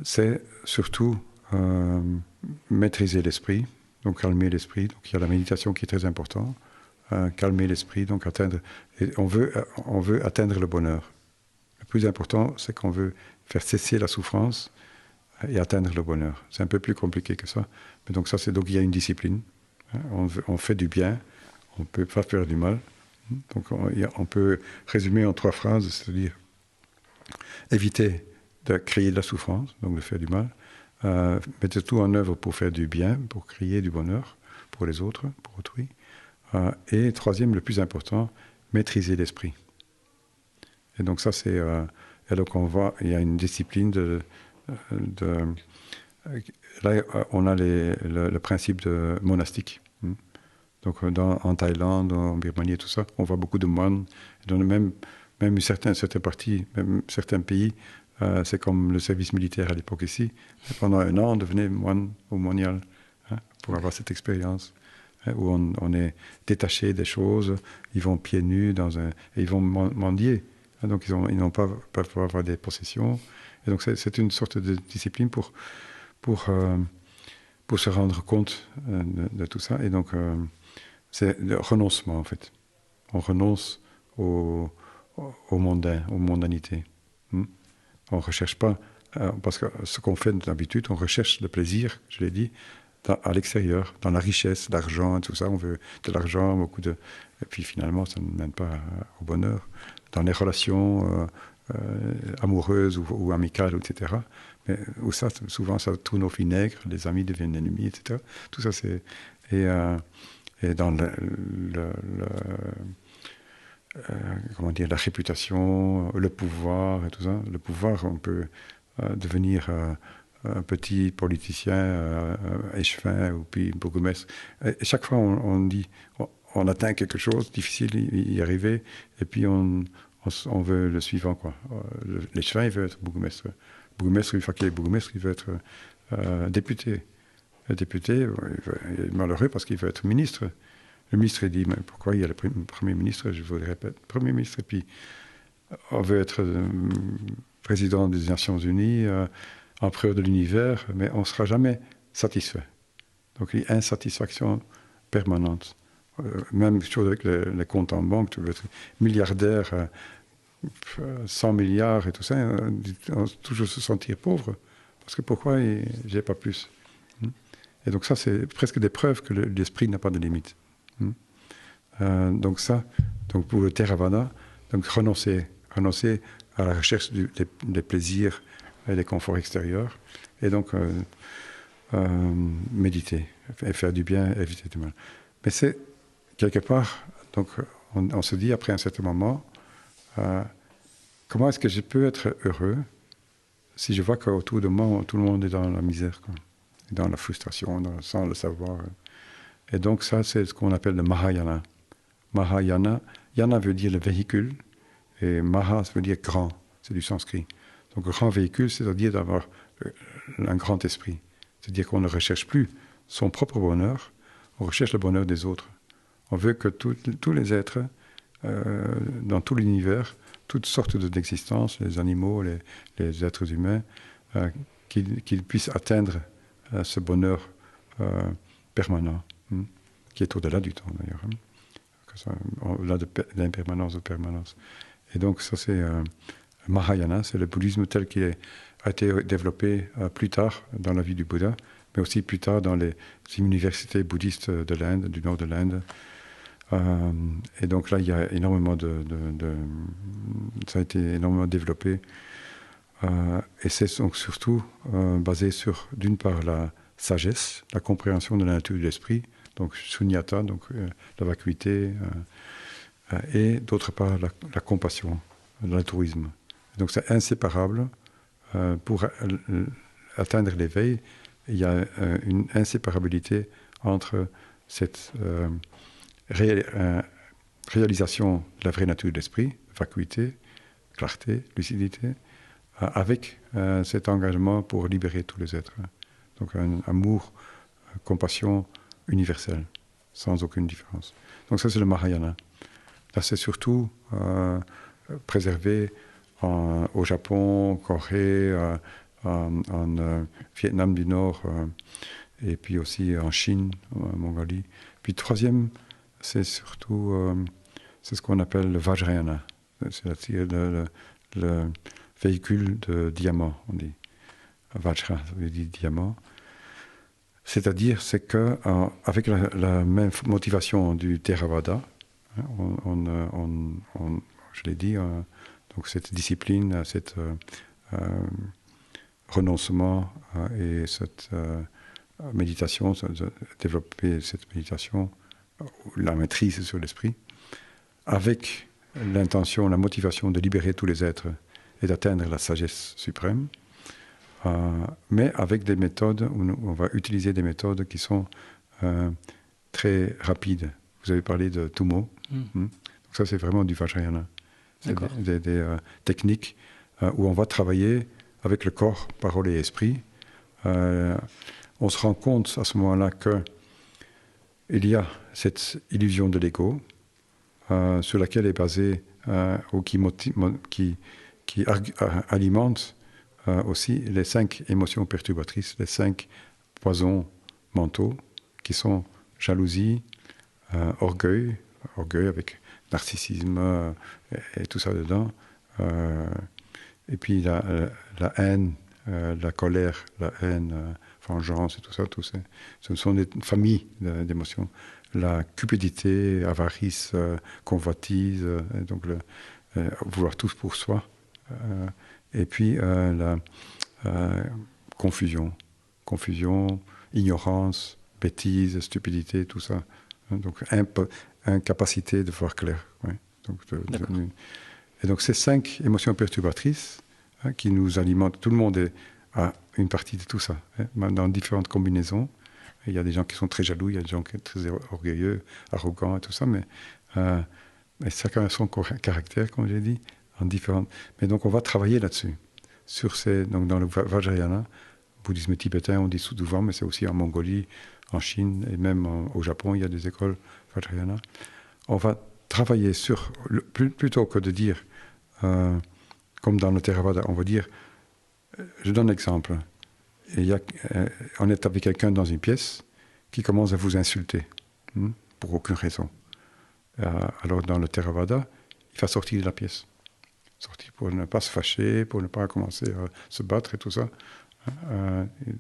c'est surtout maîtriser l'esprit, donc calmer l'esprit. Donc il y a la méditation qui est très importante, calmer l'esprit, donc atteindre. Et on veut atteindre le bonheur. Le plus important, c'est qu'on veut faire cesser la souffrance et atteindre le bonheur. C'est un peu plus compliqué que ça. Mais donc donc il y a une discipline. On fait du bien, on ne peut pas faire du mal. Donc on peut résumer en 3 phrases, c'est-à-dire éviter de créer de la souffrance, donc de faire du mal, mettre tout en œuvre pour faire du bien, pour créer du bonheur pour les autres, pour autrui. Et troisième, le plus important, maîtriser l'esprit. Et donc ça, c'est... et donc on voit, il y a une discipline là, on a le principe de monastique. Donc en Thaïlande, en Birmanie et tout ça, on voit beaucoup de moines. Donc même certaines parties, même certains pays, c'est comme le service militaire à l'époque ici. Pendant 1 an, on devenait moine au monial, pour avoir cette expérience, où on est détaché des choses. Ils vont pieds nus et ils vont mendier. Donc ils n'ont pas pour avoir des possessions. Et donc c'est une sorte de discipline pour se rendre compte de tout ça. Et donc c'est le renoncement en fait. On renonce au mondain, aux mondanités. On ne recherche pas, parce que ce qu'on fait d'habitude, on recherche le plaisir, je l'ai dit, à l'extérieur, dans la richesse, l'argent, tout ça. On veut de l'argent, et puis finalement, ça ne mène pas au bonheur. Dans les relations amoureuses ou amicales, etc. Mais où ça, souvent, ça tourne au vinaigre, les amis deviennent ennemis, etc. Tout ça, c'est... Et dans comment dire, la réputation, le pouvoir et tout ça. Le pouvoir, on peut devenir un petit politicien, échevin ou puis bourgmestre. Et chaque fois, on dit, on atteint quelque chose, difficile y arriver, et puis on veut le suivant, quoi. L'échevin, il veut être bourgmestre. Bourgmestre, une fois qu'il est bourgmestre, il veut être député. Le député, il est malheureux parce qu'il veut être ministre. Le ministre, il dit, mais pourquoi il y a le Premier ministre, je vous le répète, Premier ministre, et puis on veut être président des Nations Unies, empereur de l'univers, mais on ne sera jamais satisfait. Donc il y a une insatisfaction permanente. Même chose avec les comptes en banque, tu veux être milliardaire, 100 milliards et tout ça, on toujours se sentir pauvre, parce que pourquoi j'ai pas plus? Et donc ça, c'est presque des preuves que l'esprit n'a pas de limite. Donc pour le Theravada, donc renoncer à la recherche des plaisirs et des conforts extérieurs, et donc méditer, et faire du bien, éviter du mal. Mais c'est quelque part, donc on se dit après un certain moment, comment est-ce que je peux être heureux si je vois qu'autour de moi, tout le monde est dans la misère, quoi, dans la frustration, sans le savoir. Et donc ça, c'est ce qu'on appelle le Mahayana. Mahayana, yana veut dire le véhicule, et Maha, ça veut dire grand, c'est du sanskrit. Donc grand véhicule, c'est-à-dire d'avoir un grand esprit. C'est-à-dire qu'on ne recherche plus son propre bonheur, on recherche le bonheur des autres. On veut que tous les êtres, dans tout l'univers, toutes sortes d'existences, les animaux, les êtres humains, qu'ils puissent atteindre ce bonheur permanent, qui est au-delà du temps d'ailleurs, au-delà de l'impermanence ou permanence. Et donc ça c'est Mahayana, c'est le bouddhisme tel qu'il a été développé plus tard dans la vie du Bouddha, mais aussi plus tard dans les universités bouddhistes de l'Inde, du nord de l'Inde. Et donc là, il y a énormément ça a été énormément développé. Et c'est donc surtout basé sur, d'une part, la sagesse, la compréhension de la nature de l'esprit, donc sunyata, donc la vacuité, et d'autre part, la compassion, l'altruisme. Donc c'est inséparable. Pour atteindre l'éveil, il y a une inséparabilité entre cette réalisation de la vraie nature de l'esprit, vacuité, clarté, lucidité, avec cet engagement pour libérer tous les êtres. Donc un amour, compassion universelle, sans aucune différence. Donc ça, c'est le Mahayana. Là, c'est surtout préservé au Japon, en Corée, en Vietnam du Nord, et puis aussi en Chine, en Mongolie. Puis troisième, c'est surtout c'est ce qu'on appelle le Vajrayana, c'est-à-dire le véhicule de diamant, on dit. Vajra, ça veut dire diamant. C'est-à-dire, c'est que avec la même motivation du Theravada, je l'ai dit, donc cette discipline, cette renoncement et cette méditation, développer cette méditation, la maîtrise sur l'esprit, avec l'intention, la motivation de libérer tous les êtres et d'atteindre la sagesse suprême, mais avec des méthodes, on va utiliser des méthodes qui sont très rapides. Vous avez parlé de Tummo. Donc ça, c'est vraiment du Vajrayana. C'est des techniques où on va travailler avec le corps, parole et esprit. On se rend compte à ce moment-là qu'il y a cette illusion de l'ego sur laquelle est basée ou qui alimente aussi les 5 émotions perturbatrices, les 5 poisons mentaux qui sont jalousie, orgueil avec narcissisme et tout ça dedans, et puis la haine, la colère, la haine, vengeance et tout ça, ce sont des familles d'émotions. La cupidité, avarice, convoitise, donc vouloir tout pour soi, et puis la confusion, ignorance, bêtise, stupidité, tout ça. Donc incapacité de voir clair. Ouais. Et donc ces 5 émotions perturbatrices qui nous alimentent, tout le monde a une partie de tout ça, dans différentes combinaisons. Il y a des gens qui sont très jaloux, il y a des gens qui sont très orgueilleux, arrogants et tout ça, mais chacun a son caractère, comme j'ai dit, en différentes. Mais donc on va travailler là-dessus. Donc dans le Vajrayana, bouddhisme tibétain, on dit souvent, mais c'est aussi en Mongolie, en Chine et même au Japon, il y a des écoles Vajrayana. On va travailler sur, plutôt que de dire, comme dans le Theravada, on va dire, je donne un exemple. On est avec quelqu'un dans une pièce qui commence à vous insulter, pour aucune raison. Alors dans le Theravada, il va sortir de la pièce. Sortir pour ne pas se fâcher, pour ne pas commencer à se battre et tout ça.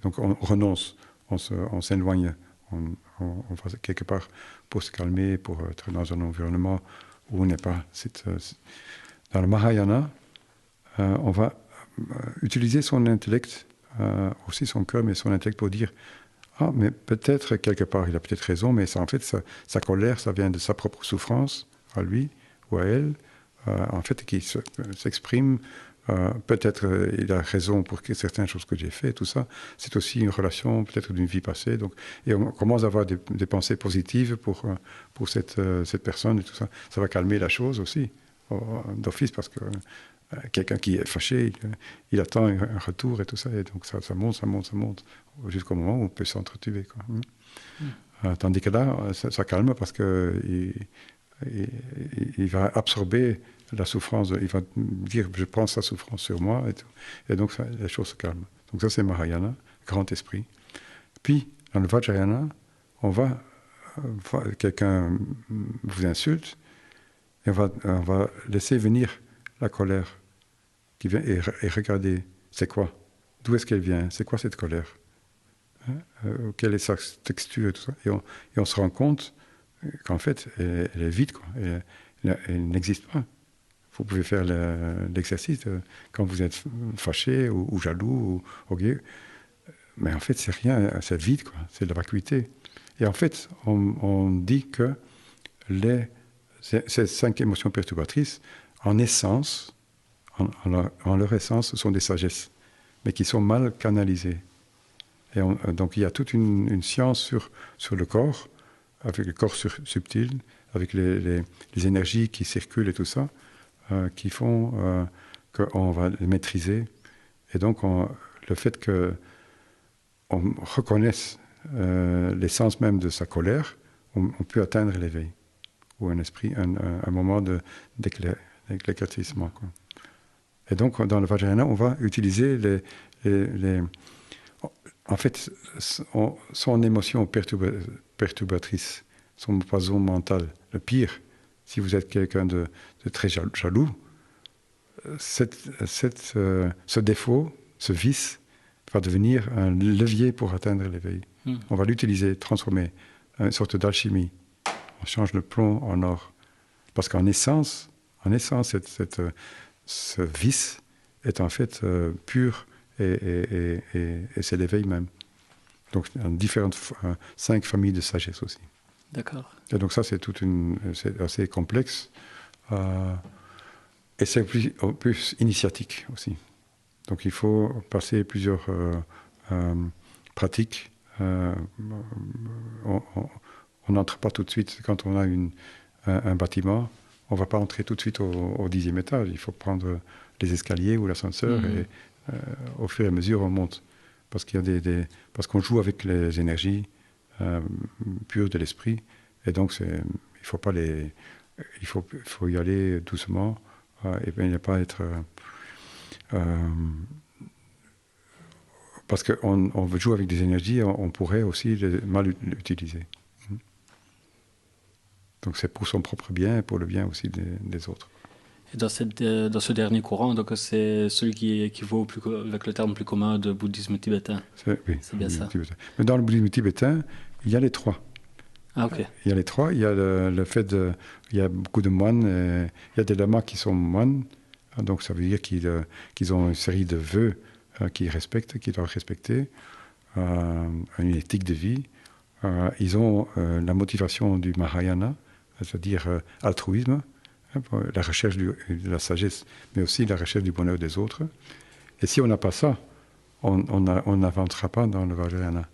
Donc on renonce, on s'éloigne, on va quelque part pour se calmer, pour être dans un environnement où on n'est pas. Dans le Mahayana, on va utiliser son intellect, aussi son cœur, mais son intellect pour dire mais peut-être quelque part, il a peut-être raison, mais en fait, sa colère, ça vient de sa propre souffrance, à lui ou à elle, en fait, qui s'exprime. Peut-être il a raison pour certaines choses que j'ai fait, tout ça. C'est aussi une relation peut-être d'une vie passée. Donc, et on commence à avoir des pensées positives pour cette personne et tout ça. Ça va calmer la chose aussi, d'office, parce que quelqu'un qui est fâché, il attend un retour et tout ça. Et donc ça monte, jusqu'au moment où on peut s'entretuer. Tandis que là, ça calme parce qu'il va absorber la souffrance, il va dire je prends sa souffrance sur moi et donc les choses se calment. Donc ça c'est Mahayana, grand esprit. Puis dans le Vajrayana, quelqu'un vous insulte et on va laisser venir la colère qui vient et regarder c'est quoi, d'où est-ce qu'elle vient, c'est quoi cette colère, quelle est sa texture et tout ça. Et on se rend compte qu'en fait, elle est vide, quoi. Elle n'existe pas. Vous pouvez faire l'exercice quand vous êtes fâché ou jaloux ou gay. Mais en fait, c'est rien, c'est vide, quoi. C'est de la vacuité. Et en fait, on dit que ces 5 émotions perturbatrices, en essence, en leur essence, ce sont des sagesses, mais qui sont mal canalisées. Et donc il y a toute une science sur le corps, avec le corps subtil, avec les énergies qui circulent et tout ça, qui font qu'on va les maîtriser. Et donc le fait qu'on reconnaisse l'essence même de sa colère, on peut atteindre l'éveil, ou un moment d'éclaircissement, quoi. Et donc dans le Vajrayana, on va utiliser en fait, son émotion perturbatrice, son poison mental, le pire, si vous êtes quelqu'un de très jaloux, ce défaut, ce vice, va devenir un levier pour atteindre l'éveil. On va l'utiliser, transformer, une sorte d'alchimie. On change le plomb en or. Parce qu'en essence, ce vice est en fait pur et c'est l'éveil même. Donc, différentes 5 familles de sagesse aussi. D'accord. Et donc ça, c'est assez complexe. Et c'est plus initiatique aussi. Donc il faut passer plusieurs pratiques. On n'entre pas tout de suite. Quand on a un bâtiment, on ne va pas entrer tout de suite au 10e étage. Il faut prendre les escaliers ou l'ascenseur et au fur et à mesure, on monte. Parce qu'on joue avec les énergies pures de l'esprit. Et donc, il faut y aller doucement et ne pas être... parce qu'on veut jouer avec des énergies, on pourrait aussi mal l'utiliser. Donc c'est pour son propre bien et pour le bien aussi des autres. Et dans ce dernier courant, donc c'est celui qui équivaut avec le terme plus commun de bouddhisme tibétain. Oui, c'est bien ça. Tibétain. Mais dans le bouddhisme tibétain, il y a les 3. Ah, ok. Il y a les 3. Il y a le fait il y a beaucoup de moines. Il y a des lamas qui sont moines. Donc ça veut dire qu'ils ont une série de vœux qu'ils doivent respecter, une éthique de vie. Ils ont la motivation du Mahayana, c'est-à-dire altruisme, la recherche de la sagesse, mais aussi la recherche du bonheur des autres. Et si on n'a pas ça, on n'avancera pas dans le Vajrayana.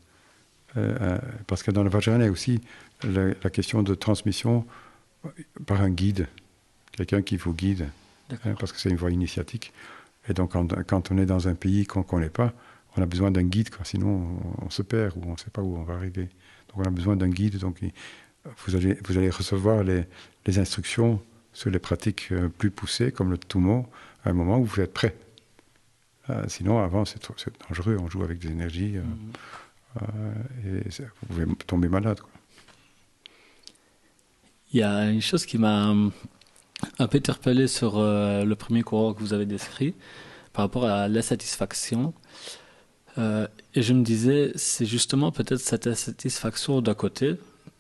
Parce que dans le Vajrayana, il y a aussi la question de transmission par un guide, quelqu'un qui vous guide, parce que c'est une voie initiatique. Et donc, quand on est dans un pays qu'on ne connaît pas, on a besoin d'un guide, quoi. Sinon on se perd ou on ne sait pas où on va arriver. Donc, on a besoin d'un guide. Donc, vous allez recevoir les instructions sur les pratiques plus poussées, comme le Tummo, à un moment où vous êtes prêt. Sinon, avant, c'est dangereux. On joue avec des énergies et vous pouvez tomber malade, quoi. Il y a une chose qui m'a un peu interpellé sur le premier courant que vous avez décrit, par rapport à l'insatisfaction. Et je me disais, c'est justement peut-être cette insatisfaction d'un côté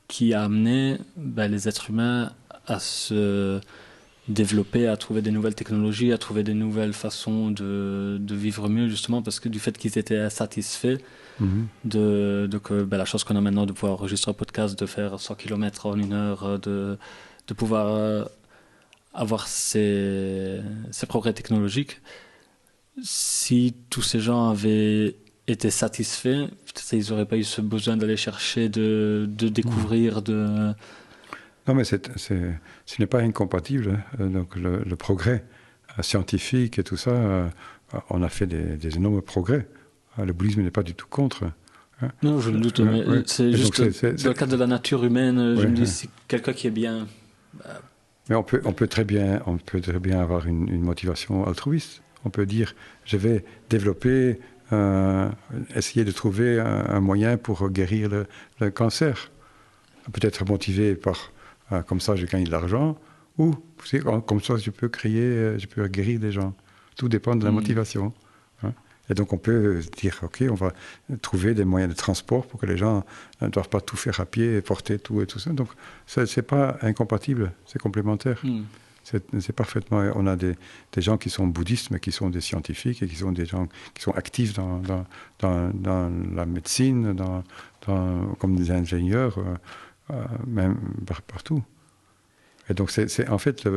qui a amené les êtres humains à se développer, à trouver des nouvelles technologies, à trouver des nouvelles façons de vivre mieux, justement parce que du fait qu'ils étaient insatisfaits de la chose qu'on a maintenant de pouvoir enregistrer un podcast, de faire 100 km en 1 heure, de pouvoir avoir ces progrès technologiques. Si tous ces gens avaient été satisfaits, peut-être qu'ils n'auraient pas eu ce besoin d'aller chercher, de découvrir, Non, mais ce n'est pas incompatible. Donc le progrès scientifique et tout ça, on a fait des énormes progrès. Le bouddhisme n'est pas du tout contre. Non, je me doute, mais c'est juste dans le cadre de la nature humaine, je me dis, si quelqu'un qui est bien... Mais on peut très bien avoir une motivation altruiste. On peut dire, je vais développer, essayer de trouver un moyen pour guérir le cancer. Peut-être motivé par, comme ça je gagne de l'argent, ou comme ça je peux guérir des gens. Tout dépend de la motivation. Et donc on peut dire, OK, on va trouver des moyens de transport pour que les gens ne doivent pas tout faire à pied et porter tout et tout ça. Donc c'est pas incompatible, c'est complémentaire. C'est parfaitement... On a des gens qui sont bouddhistes, mais qui sont des scientifiques et qui sont des gens qui sont actifs dans la médecine, comme des ingénieurs, même partout. Et donc en fait,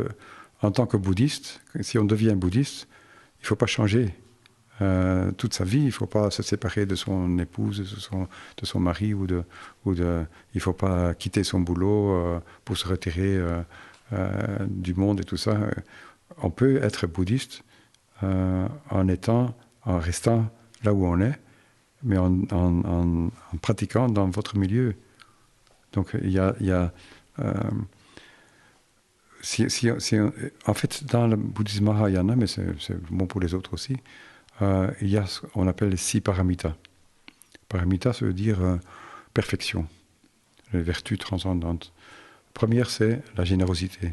en tant que bouddhiste, si on devient bouddhiste, il ne faut pas changer toute sa vie. Il ne faut pas se séparer de son épouse, de son mari, il ne faut pas quitter son boulot pour se retirer du monde et tout ça. On peut être bouddhiste en restant là où on est, mais en pratiquant dans votre milieu. Donc il y a en fait, dans le bouddhisme Mahayana, mais c'est bon pour les autres aussi, il y a ce qu'on appelle les 6 paramitas. Paramita, ça veut dire perfection, les vertus transcendantes. Première, c'est la générosité.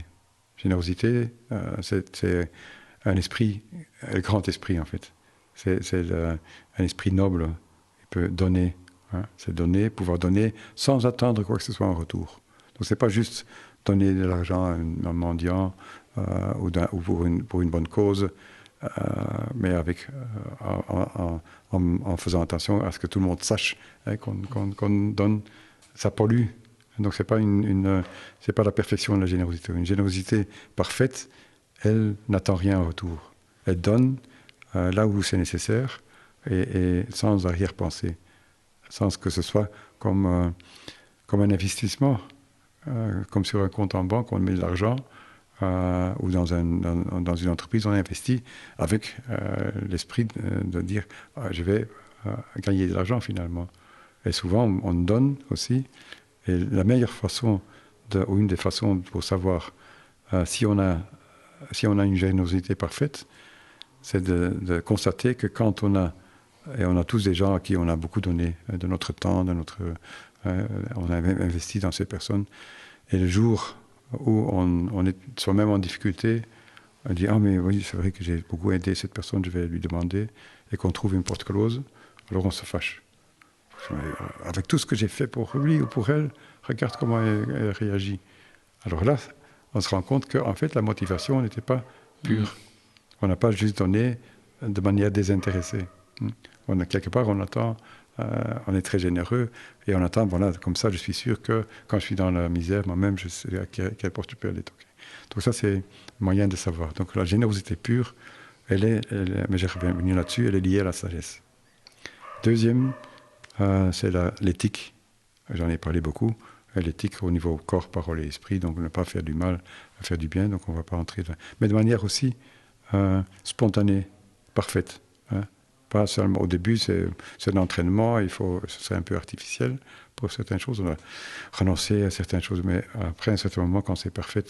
Générosité, c'est un esprit, un grand esprit en fait. C'est un esprit noble. Il peut donner. C'est donner, pouvoir donner sans attendre quoi que ce soit en retour. Donc c'est pas juste donner de l'argent à un mendiant ou pour une bonne cause, mais en faisant attention à ce que tout le monde sache qu'on donne, ça pollue. Donc c'est pas c'est pas la perfection de la générosité. Une générosité parfaite, elle n'attend rien en retour. Elle donne là où c'est nécessaire et sans arrière-pensée, sans que ce soit comme un investissement, comme sur un compte en banque, on met de l'argent ou dans une entreprise, on investit avec l'esprit de dire je vais gagner de l'argent finalement. Et souvent, on donne aussi. Et la meilleure façon, ou une des façons pour savoir si on a une générosité parfaite, c'est de constater que quand on a tous des gens à qui on a beaucoup donné de notre temps, on a investi dans ces personnes, et le jour où on est soi-même en difficulté, on dit « Ah mais oui, c'est vrai que j'ai beaucoup aidé cette personne, je vais lui demander », et qu'on trouve une porte close, alors on se fâche. Avec tout ce que j'ai fait pour lui ou pour elle, regarde comment elle réagit. Alors là, on se rend compte qu'en fait, la motivation n'était pas pure. On n'a pas juste donné de manière désintéressée. Quelque part, on attend, on est très généreux, et on attend, voilà, comme ça, je suis sûr que quand je suis dans la misère, moi-même, je sais à quelle porte je peux aller toquer. Donc ça, c'est un moyen de savoir. Donc la générosité pure, mais j'ai revenu là-dessus, elle est liée à la sagesse. Deuxième, c'est l'éthique. J'en ai parlé beaucoup. L'éthique au niveau corps, parole et esprit, donc ne pas faire du mal, faire du bien, donc on ne va pas entrer là. Mais de manière aussi spontanée, parfaite. Pas seulement au début, c'est un entraînement, ce serait un peu artificiel pour certaines choses. On a renoncé à certaines choses, mais après un certain moment, quand c'est parfait,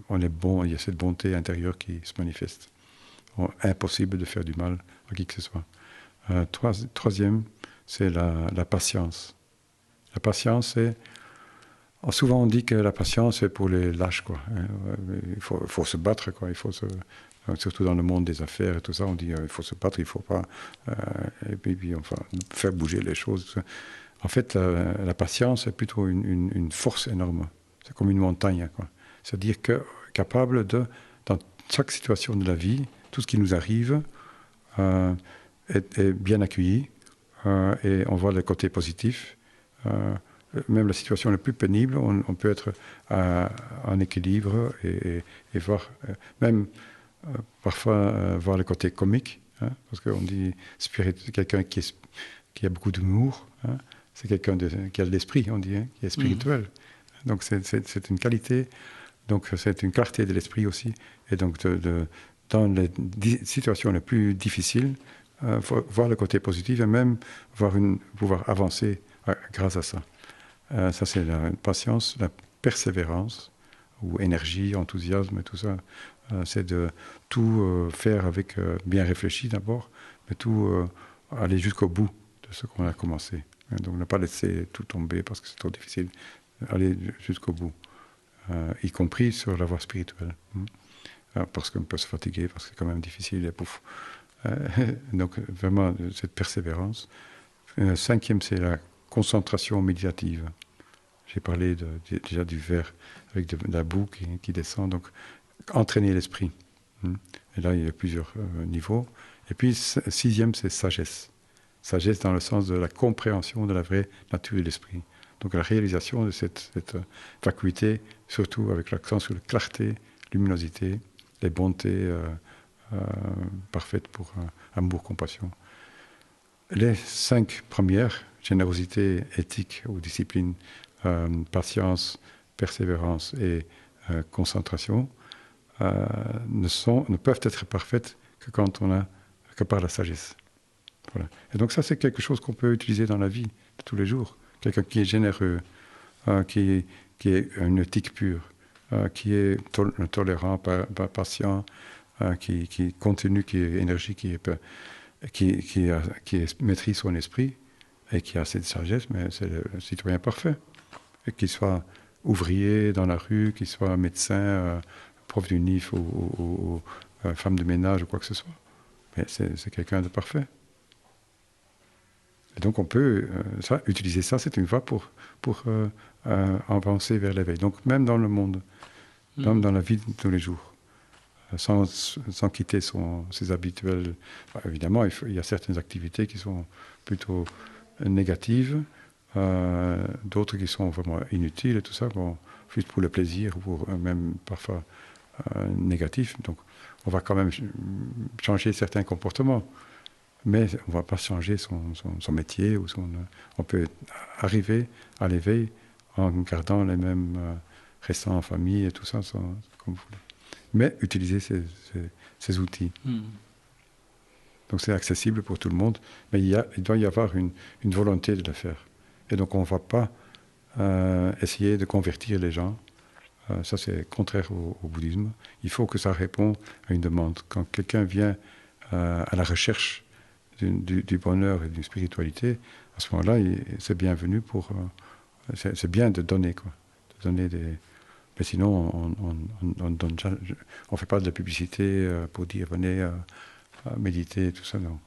on est bon, il y a cette bonté intérieure qui se manifeste. Impossible de faire du mal à qui que ce soit. Troisième, c'est la patience. La patience, c'est... Souvent, on dit que la patience, c'est pour les lâches, quoi. Il faut se battre, quoi. Surtout dans le monde des affaires et tout ça, on dit il faut se battre, il ne faut pas... et puis, enfin, faire bouger les choses. En fait, la patience, c'est plutôt une force énorme. C'est comme une montagne, quoi. C'est-à-dire capable dans chaque situation de la vie, tout ce qui nous arrive est bien accueilli et on voit le côté positif. Même la situation la plus pénible, on peut être en équilibre et voir, même parfois voir le côté comique, parce qu'on dit quelqu'un qui a beaucoup d'humour, c'est quelqu'un qui a de l'esprit, on dit, qui est spirituel. Donc c'est une qualité, donc c'est une clarté de l'esprit aussi. Et donc dans les situations les plus difficiles, voir le côté positif et même pouvoir avancer grâce à ça. Ça, c'est la patience, la persévérance, ou énergie, enthousiasme et tout ça. C'est de tout faire avec bien réfléchi d'abord, mais tout aller jusqu'au bout de ce qu'on a commencé. Donc ne pas laisser tout tomber parce que c'est trop difficile. Aller jusqu'au bout, y compris sur la voie spirituelle. Parce qu'on peut se fatiguer, parce que c'est quand même difficile et pouf. Donc vraiment cette persévérance. Cinquième, c'est la concentration méditative. J'ai parlé déjà du verre avec de la boue qui descend, donc entraîner l'esprit. Et là, il y a plusieurs niveaux. Et puis, sixième, c'est sagesse. Sagesse dans le sens de la compréhension de la vraie nature de l'esprit. Donc la réalisation de cette faculté, surtout avec l'accent sur la clarté, luminosité, les bontés parfaites pour amour, compassion. Les 5 premières, générosité, éthique ou discipline, patience, persévérance et concentration, ne peuvent être parfaites que par la sagesse. Voilà. Et donc ça, c'est quelque chose qu'on peut utiliser dans la vie de tous les jours. Quelqu'un qui est généreux, qui est une éthique pure, qui est tolérant, patient, qui continue, qui est énergique, qui maîtrise son esprit et qui a cette sagesse, mais c'est le citoyen parfait. Et qu'il soit ouvrier dans la rue, qu'il soit médecin, prof d'UNIF ou femme de ménage ou quoi que ce soit. Mais c'est quelqu'un de parfait. Et donc on peut utiliser ça, c'est une voie pour avancer vers l'éveil. Donc même dans le monde, même dans la vie de tous les jours, sans quitter ses habituels. Évidemment, il y a certaines activités qui sont plutôt négatives, d'autres qui sont vraiment inutiles et tout ça, juste pour le plaisir ou même parfois négatifs. Donc on va quand même changer certains comportements. Mais on ne va pas changer son métier. On peut arriver à l'éveil en gardant les mêmes restants en famille et tout ça, comme vous voulez. Mais utiliser ces outils. Donc c'est accessible pour tout le monde, mais il doit y avoir une volonté de le faire. Et donc on ne va pas essayer de convertir les gens. Ça c'est contraire au bouddhisme. Il faut que ça réponde à une demande. Quand quelqu'un vient à la recherche du bonheur et d'une spiritualité, à ce moment-là, c'est bienvenu c'est bien de donner, quoi. De donner mais sinon, on ne fait pas de la publicité pour dire venez méditer, tout ça, non.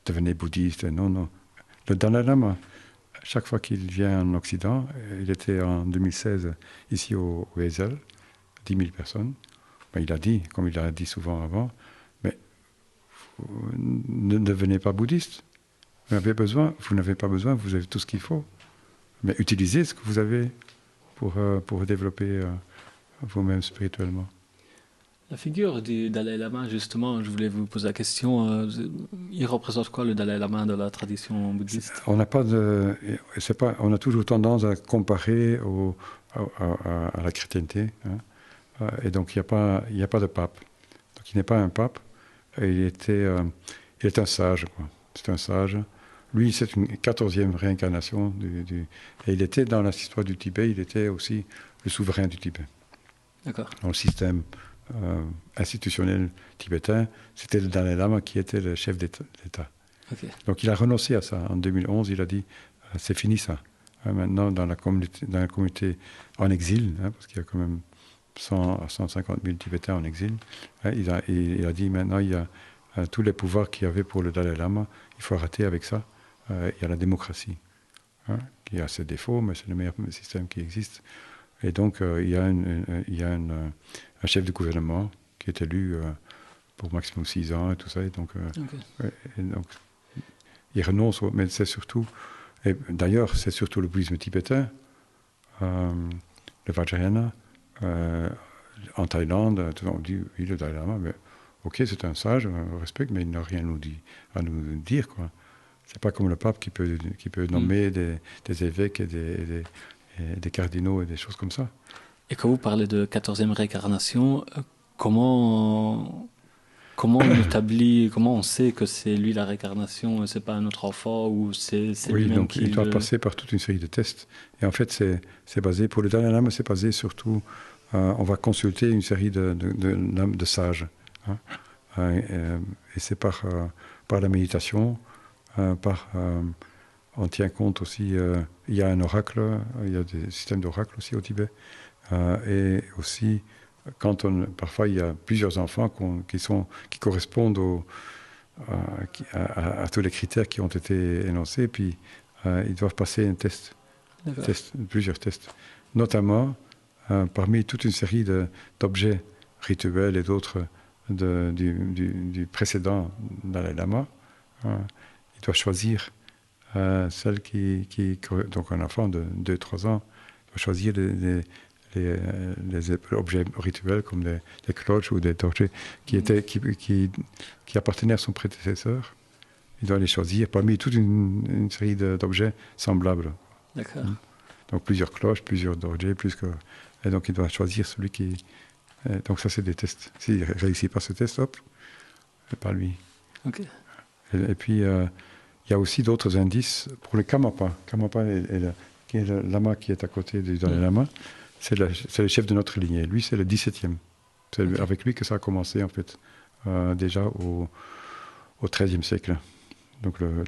Devenez bouddhiste, non. Le Dalai Lama, chaque fois qu'il vient en Occident, il était en 2016 ici au Heysel, 10 000 personnes. Ben, il a dit, comme il l'a dit souvent avant, mais ne devenez pas bouddhiste. Vous n'avez pas besoin, vous avez tout ce qu'il faut. Mais utilisez ce que vous avez pour développer vous-même spirituellement. La figure du Dalai Lama, justement, je voulais vous poser la question, il représente quoi le Dalai Lama dans la tradition bouddhiste? On a toujours tendance à comparer à la chrétienté, hein. Et donc il n'y a pas de pape. Donc il n'est pas un pape, il est un sage, quoi. C'est un sage. Lui, c'est une 14e réincarnation et il était dans l'histoire du Tibet, il était aussi le souverain du Tibet. D'accord. Dans le système institutionnel tibétain, c'était le Dalai Lama qui était le chef d'État. Okay. Donc il a renoncé à ça. En 2011, il a dit c'est fini ça. Maintenant, dans la communauté en exil, parce qu'il y a quand même 100 à 150 000 Tibétains en exil, il a dit maintenant il y a tous les pouvoirs qu'il y avait pour le Dalai Lama, il faut arrêter avec ça. Il y a la démocratie, qui a ses défauts, mais c'est le meilleur système qui existe. Et donc, il y a un chef de gouvernement qui est élu pour maximum 6 ans et tout ça. Et donc, il renonce, mais c'est surtout... Et d'ailleurs, c'est surtout le bouddhisme tibétain, le Vajrayana, en Thaïlande, on dit, oui, le Dalai Lama, mais ok, c'est un sage, on respecte, mais il n'a rien à nous dire, quoi. C'est pas comme le pape qui peut nommer des évêques et des cardinaux et des choses comme ça. Et quand vous parlez de 14e réincarnation, comment on établit, comment on sait que c'est lui la réincarnation, c'est pas un autre enfant ou c'est oui, lui-même donc qui il doit passer par toute une série de tests. Et en fait, c'est basé, pour le Dalai Lama, c'est basé surtout, on va consulter une série de sages. Et c'est par la méditation, on tient compte aussi, il y a un oracle, il y a des systèmes d'oracle aussi au Tibet, et aussi parfois il y a plusieurs enfants qui correspondent à tous les critères qui ont été énoncés, puis ils doivent passer un test, plusieurs tests, notamment parmi toute une série d'objets rituels et d'autres du précédent Dalai Lama. Il doit choisir celle donc un enfant de 2-3 ans doit choisir les objets rituels comme des cloches ou des torches qui appartenaient à son prédécesseur. Il doit les choisir parmi toute une série d'objets semblables. D'accord. Donc plusieurs cloches, plusieurs dorjés, et donc il doit choisir celui qui... donc ça c'est des tests. S'il ne réussit pas ce test, hop, c'est pas lui. Ok. Et puis il y a aussi d'autres indices pour le Karmapa. Karmapa qui est le lama qui est à côté du Dalai Lama. C'est le chef de notre lignée. Lui, c'est le 17e. C'est avec lui que ça a commencé, en fait, déjà au XIIIe siècle. Donc le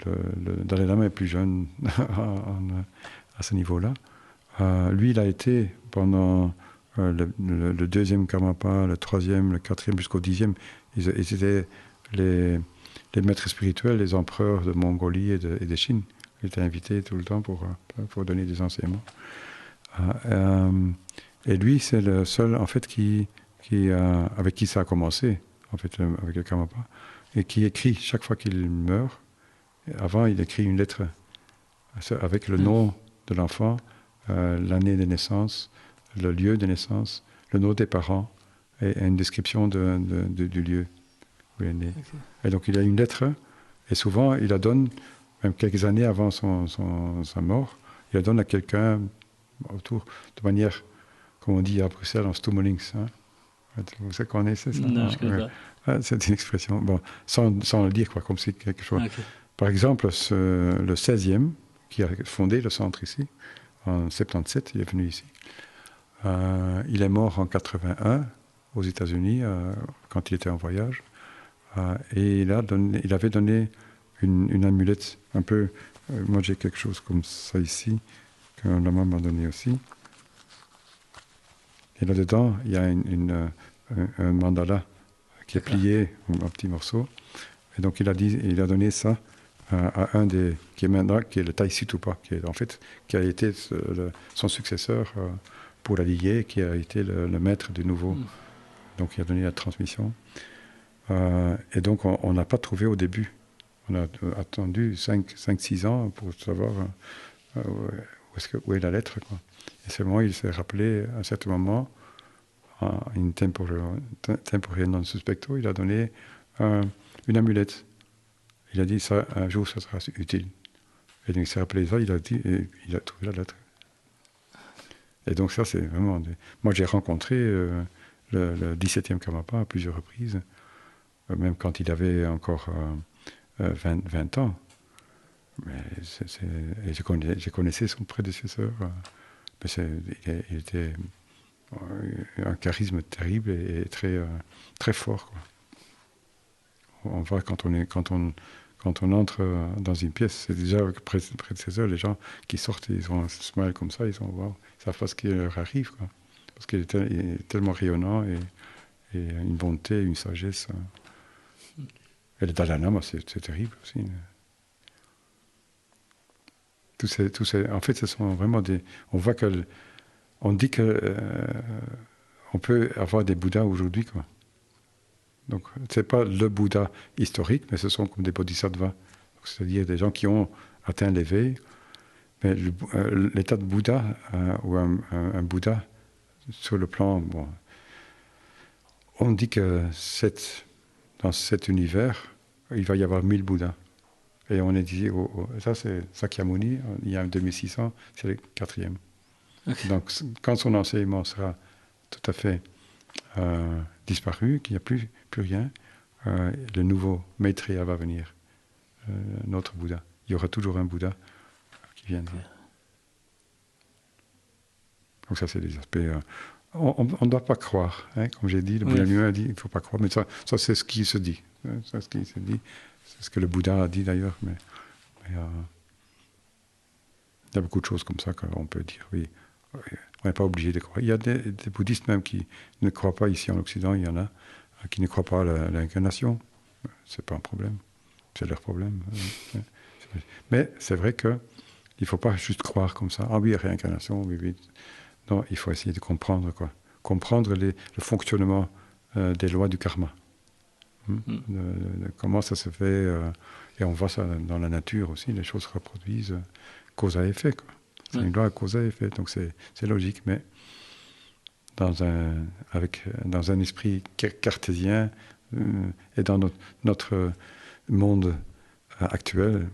Dalai Lama est plus jeune à ce niveau-là. Lui, il a été pendant le deuxième Karmapa, le troisième, le quatrième, jusqu'au 10e. Ils étaient les maîtres spirituels, les empereurs de Mongolie et de Chine. Il était invité tout le temps pour donner des enseignements. Et lui, c'est le seul, en fait, avec qui ça a commencé, en fait, avec le Karmapa, et qui écrit chaque fois qu'il meurt. Avant, il écrit une lettre avec le nom de l'enfant, l'année de naissance, le lieu de naissance, le nom des parents et une description du lieu où il est né. Okay. Et donc, il a une lettre, et souvent, il la donne, même quelques années avant sa mort, il la donne à quelqu'un autour, de manière, comme on dit à Bruxelles, en stummelings. Hein. Vous connaissez ça? Non, je connais pas. C'est une expression, bon, sans le dire, quoi, comme si quelque chose... Okay. Par exemple, le 16e, qui a fondé le centre ici, en 77, il est venu ici. Il est mort en 81 aux États-Unis, quand il était en voyage. Et il avait donné une amulette, un peu... moi, j'ai quelque chose comme ça ici, qu'un lama m'a donné aussi. Et là-dedans, il y a un mandala qui est plié en petits morceaux. Et donc, il a donné ça à un qui est le Taisi Tupa, qui a été son successeur pour la liguer, qui a été le maître du nouveau. Donc, il a donné la transmission. Et donc, on n'a pas trouvé au début. On a attendu 5-6 ans pour savoir où est la lettre, quoi. Et seulement, il s'est rappelé à un certain moment, in tempore non suspecto, il a donné une amulette. Il a dit, ça, un jour, ça sera utile. Et donc, il s'est rappelé ça, il a trouvé la lettre. Et donc, ça, c'est vraiment... Moi, j'ai rencontré le 17e Karmapa à plusieurs reprises, même quand il avait encore 20 ans. Mais et je connaissais son prédécesseur. Mais il était un charisme terrible et très, très fort, quoi. On voit quand on entre dans une pièce, c'est déjà avec le prédécesseur, les gens qui sortent, ils ont un smile comme ça, ils savent pas ce qui leur arrive, quoi. Parce qu'il est tellement rayonnant et une bonté, une sagesse. Et le Dalai Lama, c'est terrible aussi. En fait, ce sont vraiment on voit on dit que on peut avoir des Bouddhas aujourd'hui, quoi. Donc, c'est pas le Bouddha historique, mais ce sont comme des bodhisattvas, c'est-à-dire des gens qui ont atteint l'éveil. Mais l'état de Bouddha ou un Bouddha sur le plan, bon, on dit que dans cet univers, il va y avoir 1000 Bouddhas. Et on est dit, ça c'est Sakyamuni, il y a un 2600, c'est le 4e. Okay. Donc, quand son enseignement sera tout à fait disparu, qu'il n'y a plus rien, le nouveau Maitreya va venir, notre Bouddha. Il y aura toujours un Bouddha qui viendra. Okay. Donc ça, c'est des aspects... on ne doit pas croire, hein, comme j'ai dit, le Bouddha lui-même a dit, il ne faut pas croire, mais ça c'est ce qui se dit. Hein, c'est ce que le Bouddha a dit d'ailleurs, mais il y a beaucoup de choses comme ça qu'on peut dire, oui. On n'est pas obligé de croire. Il y a des bouddhistes même qui ne croient pas ici en Occident, il y en a qui ne croient pas à l'incarnation. C'est pas un problème, c'est leur problème. Mais c'est vrai qu'il ne faut pas juste croire comme ça. Ah oui, réincarnation, oui, oui. Non, il faut essayer de comprendre, quoi. Comprendre le fonctionnement des lois du karma. Comment ça se fait. Et on voit ça dans la nature aussi, les choses se reproduisent cause à effet, quoi. C'est une loi à cause à effet, donc c'est logique, mais dans un esprit cartésien et dans notre monde actuel,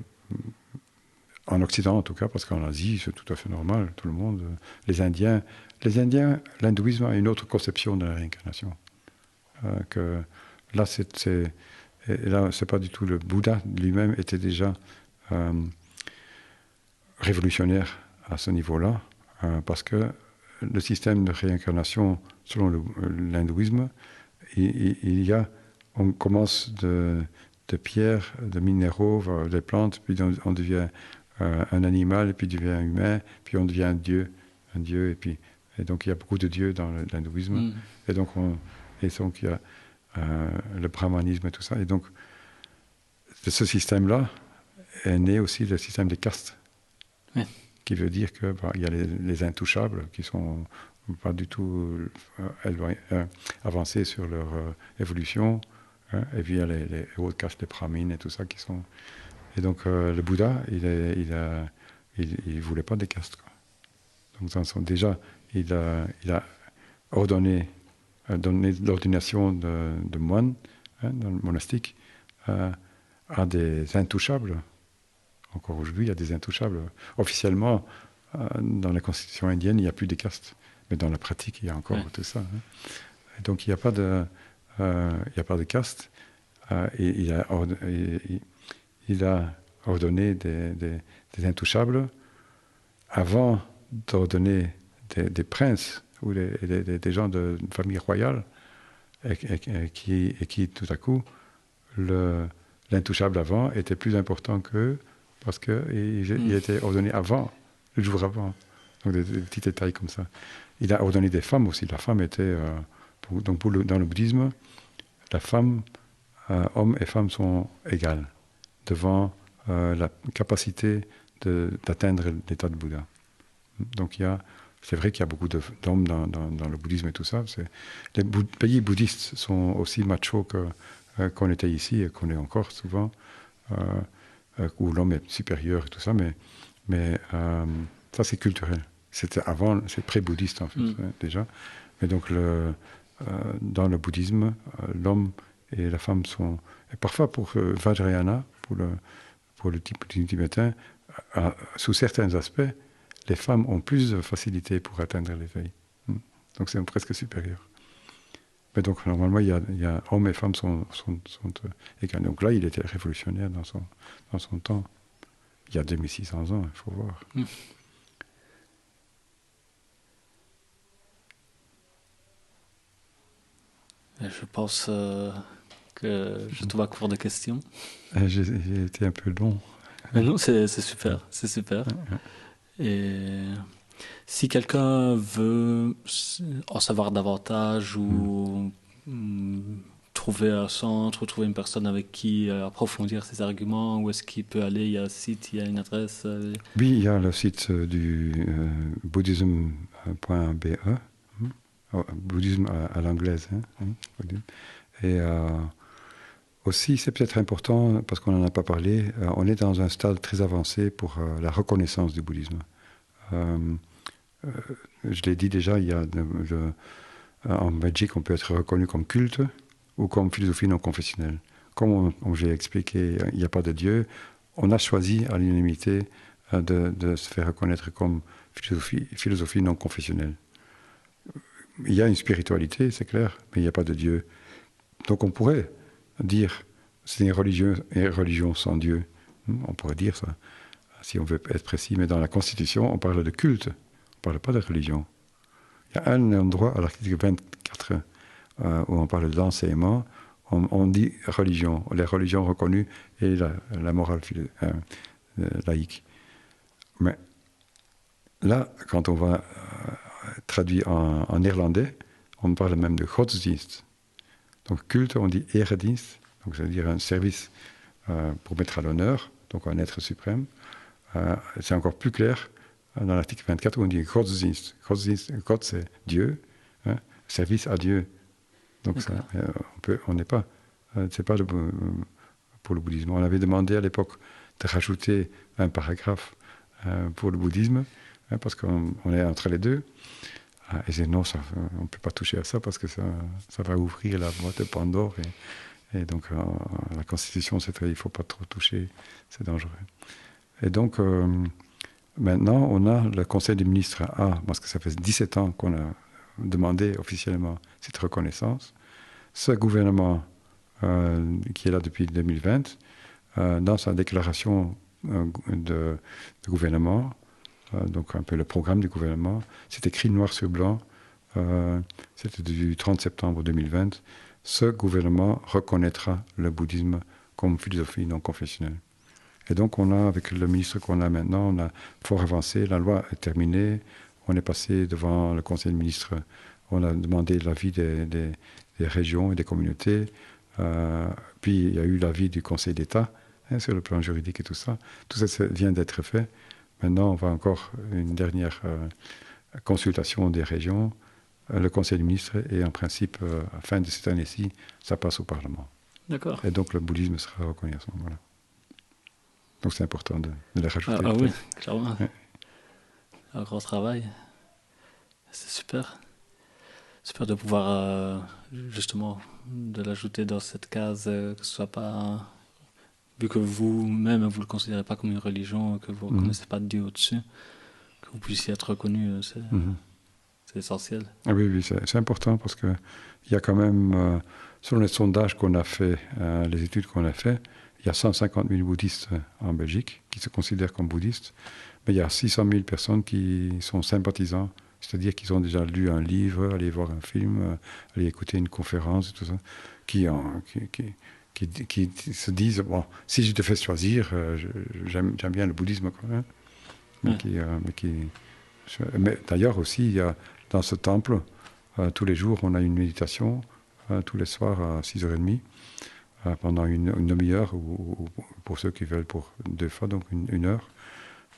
en Occident en tout cas, parce qu'en Asie c'est tout à fait normal, tout le monde, les Indiens, l'hindouisme a une autre conception de la réincarnation. Que là, c'est pas du tout, le Bouddha lui-même était déjà révolutionnaire à ce niveau-là, parce que le système de réincarnation, selon l'hindouisme, on commence de pierres, de minéraux, des plantes, puis on devient un animal, puis on devient humain, puis on devient un dieu, et donc il y a beaucoup de dieux dans l'hindouisme, et donc il y a le brahmanisme et tout ça, et donc de ce système-là est né aussi le système des castes. Oui. Qui veut dire qu'il y a les intouchables qui sont pas du tout avancés sur leur évolution, hein, et puis il y a les hautes castes, les brahmines et tout ça qui sont... Et donc le Bouddha, il voulait pas des castes, quoi. Donc déjà, il a donné l'ordination de moines, hein, dans le monastique, à des intouchables. Encore aujourd'hui, il y a des intouchables. Officiellement, dans la constitution indienne, il n'y a plus de castes. Mais dans la pratique, il y a encore tout ça. Hein. Et donc, il n'y a pas de caste. Et il a ordonné des intouchables avant d'ordonner des princes ou des gens de famille royale et qui, tout à coup, l'intouchable avant était plus important qu'eux, parce qu'il était ordonné avant, le jour avant. Donc des petits détails comme ça. Il a ordonné des femmes aussi. La femme était... dans le bouddhisme, la femme, hommes et femmes sont égales devant la capacité d'atteindre l'état de Bouddha. Donc c'est vrai qu'il y a beaucoup d'hommes dans le bouddhisme et tout ça. Les pays bouddhistes sont aussi machos qu'on était ici et qu'on est encore souvent. Où l'homme est supérieur et tout ça, mais ça c'est culturel. C'était avant, c'est pré-bouddhiste en fait, déjà. Mais donc dans le bouddhisme, l'homme et la femme sont... Et parfois pour Vajrayana, pour le type tibétain, sous certains aspects, les femmes ont plus de facilité pour atteindre l'éveil. Donc c'est presque supérieur. Mais donc normalement, il y a hommes et femmes sont égaux. Donc là, il était révolutionnaire dans son temps. Il y a 2600 ans, il faut voir. Je pense que je te vois court de questions. J'ai été un peu long. Mais non, c'est super, c'est super. Et si quelqu'un veut en savoir davantage ou trouver un centre, ou trouver une personne avec qui approfondir ses arguments, où est-ce qu'il peut aller? Il y a un site, il y a une adresse? Oui, il y a le site du buddhism.be, bouddhisme à l'anglaise. Et aussi, c'est peut-être important, parce qu'on n'en a pas parlé, on est dans un stade très avancé pour la reconnaissance du bouddhisme. Je l'ai dit déjà, il y a en Belgique, on peut être reconnu comme culte ou comme philosophie non confessionnelle. Comme j'ai expliqué, il n'y a pas de Dieu. On a choisi à l'unanimité de se faire reconnaître comme philosophie non confessionnelle. Il y a une spiritualité, c'est clair, mais il n'y a pas de Dieu. Donc on pourrait dire, c'est une religion sans Dieu. On pourrait dire ça, si on veut être précis. Mais dans la Constitution, on parle de culte, on ne parle pas de religion. Il y a un endroit à l'article 24 où on parle d'enseignement, on dit religion, les religions reconnues et la morale laïque. Mais là, quand on va traduit en néerlandais, on parle même de godsdienst. Donc culte, on dit eredienst, donc ça veut dire un service pour mettre à l'honneur, donc un être suprême. C'est encore plus clair dans l'article 24 où on dit godsdienst. God c'est Dieu, hein, service à Dieu. Donc ça, on n'est pas, c'est pas pour le bouddhisme. On avait demandé à l'époque de rajouter un paragraphe pour le bouddhisme, hein, parce qu'on est entre les deux. Et c'est non, on ne peut pas toucher à ça parce que ça va ouvrir la boîte de Pandore. Et donc, la Constitution, il ne faut pas trop toucher, c'est dangereux. Et donc, maintenant, on a le Conseil des ministres parce que ça fait 17 ans qu'on a demandé officiellement cette reconnaissance. Ce gouvernement, qui est là depuis 2020, dans sa déclaration de gouvernement, donc un peu le programme du gouvernement, c'est écrit noir sur blanc, c'était du 30 septembre 2020, ce gouvernement reconnaîtra le bouddhisme comme philosophie non confessionnelle. Et donc on a, avec le ministre qu'on a maintenant, on a fort avancé, la loi est terminée, on est passé devant le Conseil des ministres, on a demandé l'avis des régions et des communautés, puis il y a eu l'avis du Conseil d'État, hein, sur le plan juridique et tout ça vient d'être fait. Maintenant, on va encore une dernière consultation des régions, le Conseil des ministres, et en principe, à la fin de cette année-ci, ça passe au Parlement. D'accord. Et donc le bouddhisme sera reconnu à ce moment-là. Donc c'est important de le rajouter. Ah oui, clairement. Ouais. Un gros travail. C'est super. Super de pouvoir, justement, de l'ajouter dans cette case, que ce soit pas... Vu que vous-même, vous ne le considérez pas comme une religion, que vous ne reconnaissez pas de Dieu au-dessus, que vous puissiez être reconnu, c'est essentiel. Ah oui, c'est important parce qu'il y a quand même, selon les sondages qu'on a fait, les études qu'on a fait, il y a 150 000 bouddhistes en Belgique qui se considèrent comme bouddhistes, mais il y a 600 000 personnes qui sont sympathisants, c'est-à-dire qu'ils ont déjà lu un livre, allé voir un film, aller écouter une conférence et tout ça, qui se disent, bon, si je devais choisir, j'aime bien le bouddhisme quand même. Mais d'ailleurs aussi, il y a, dans ce temple, tous les jours, on a une méditation, tous les soirs à 6h30, pendant une demi-heure, ou pour ceux qui veulent pour 2 fois, donc une heure.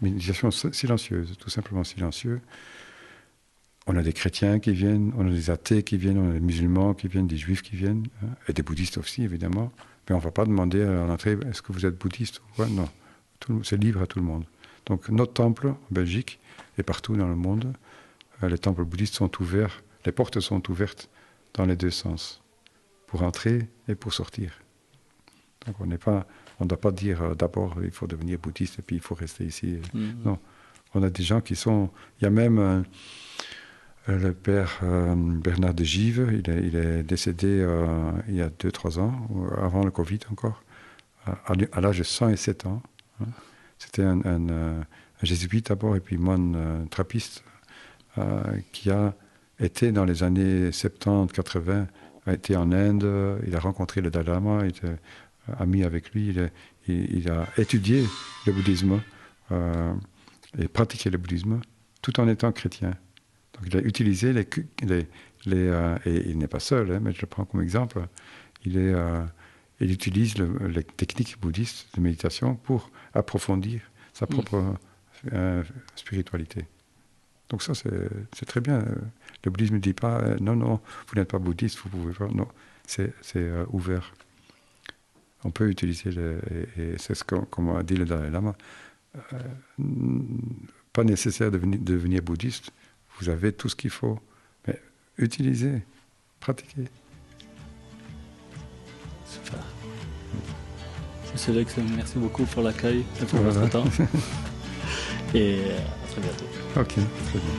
Méditation silencieuse, tout simplement silencieux. On a des chrétiens qui viennent, on a des athées qui viennent, on a des musulmans qui viennent, des juifs qui viennent, hein, et des bouddhistes aussi, évidemment. Mais on ne va pas demander à l'entrée, est-ce que vous êtes bouddhiste? Ouais, non, c'est libre à tout le monde. Donc notre temple, en Belgique, et partout dans le monde, les temples bouddhistes sont ouverts, les portes sont ouvertes dans les 2 sens, pour entrer et pour sortir. Donc on ne doit pas dire d'abord il faut devenir bouddhiste et puis il faut rester ici. Non, on a des gens qui sont... Il y a même... le père Bernard de Gives, il est décédé il y a 2-3 ans, avant le Covid encore, à l'âge de 107 ans. Hein. C'était un jésuite d'abord, et puis moine trappiste, qui a été dans les années 70-80, a été en Inde, il a rencontré le Dalai Lama, il était ami avec lui, il a étudié le bouddhisme et pratiqué le bouddhisme, tout en étant chrétien. Donc il a utilisé et il n'est pas seul, hein, mais je le prends comme exemple, il utilise les techniques bouddhistes de méditation pour approfondir sa propre spiritualité. Donc ça, c'est très bien. Le bouddhisme ne dit pas, non, vous n'êtes pas bouddhiste, vous pouvez pas. Non, c'est ouvert. On peut utiliser, et c'est ce comme a dit le Dalai Lama, pas nécessaire de devenir bouddhiste. Vous avez tout ce qu'il faut, mais utilisez, pratiquez. Super. Monsieur Lex, merci beaucoup pour l'accueil et pour votre temps. Et à très bientôt. Ok, très bien.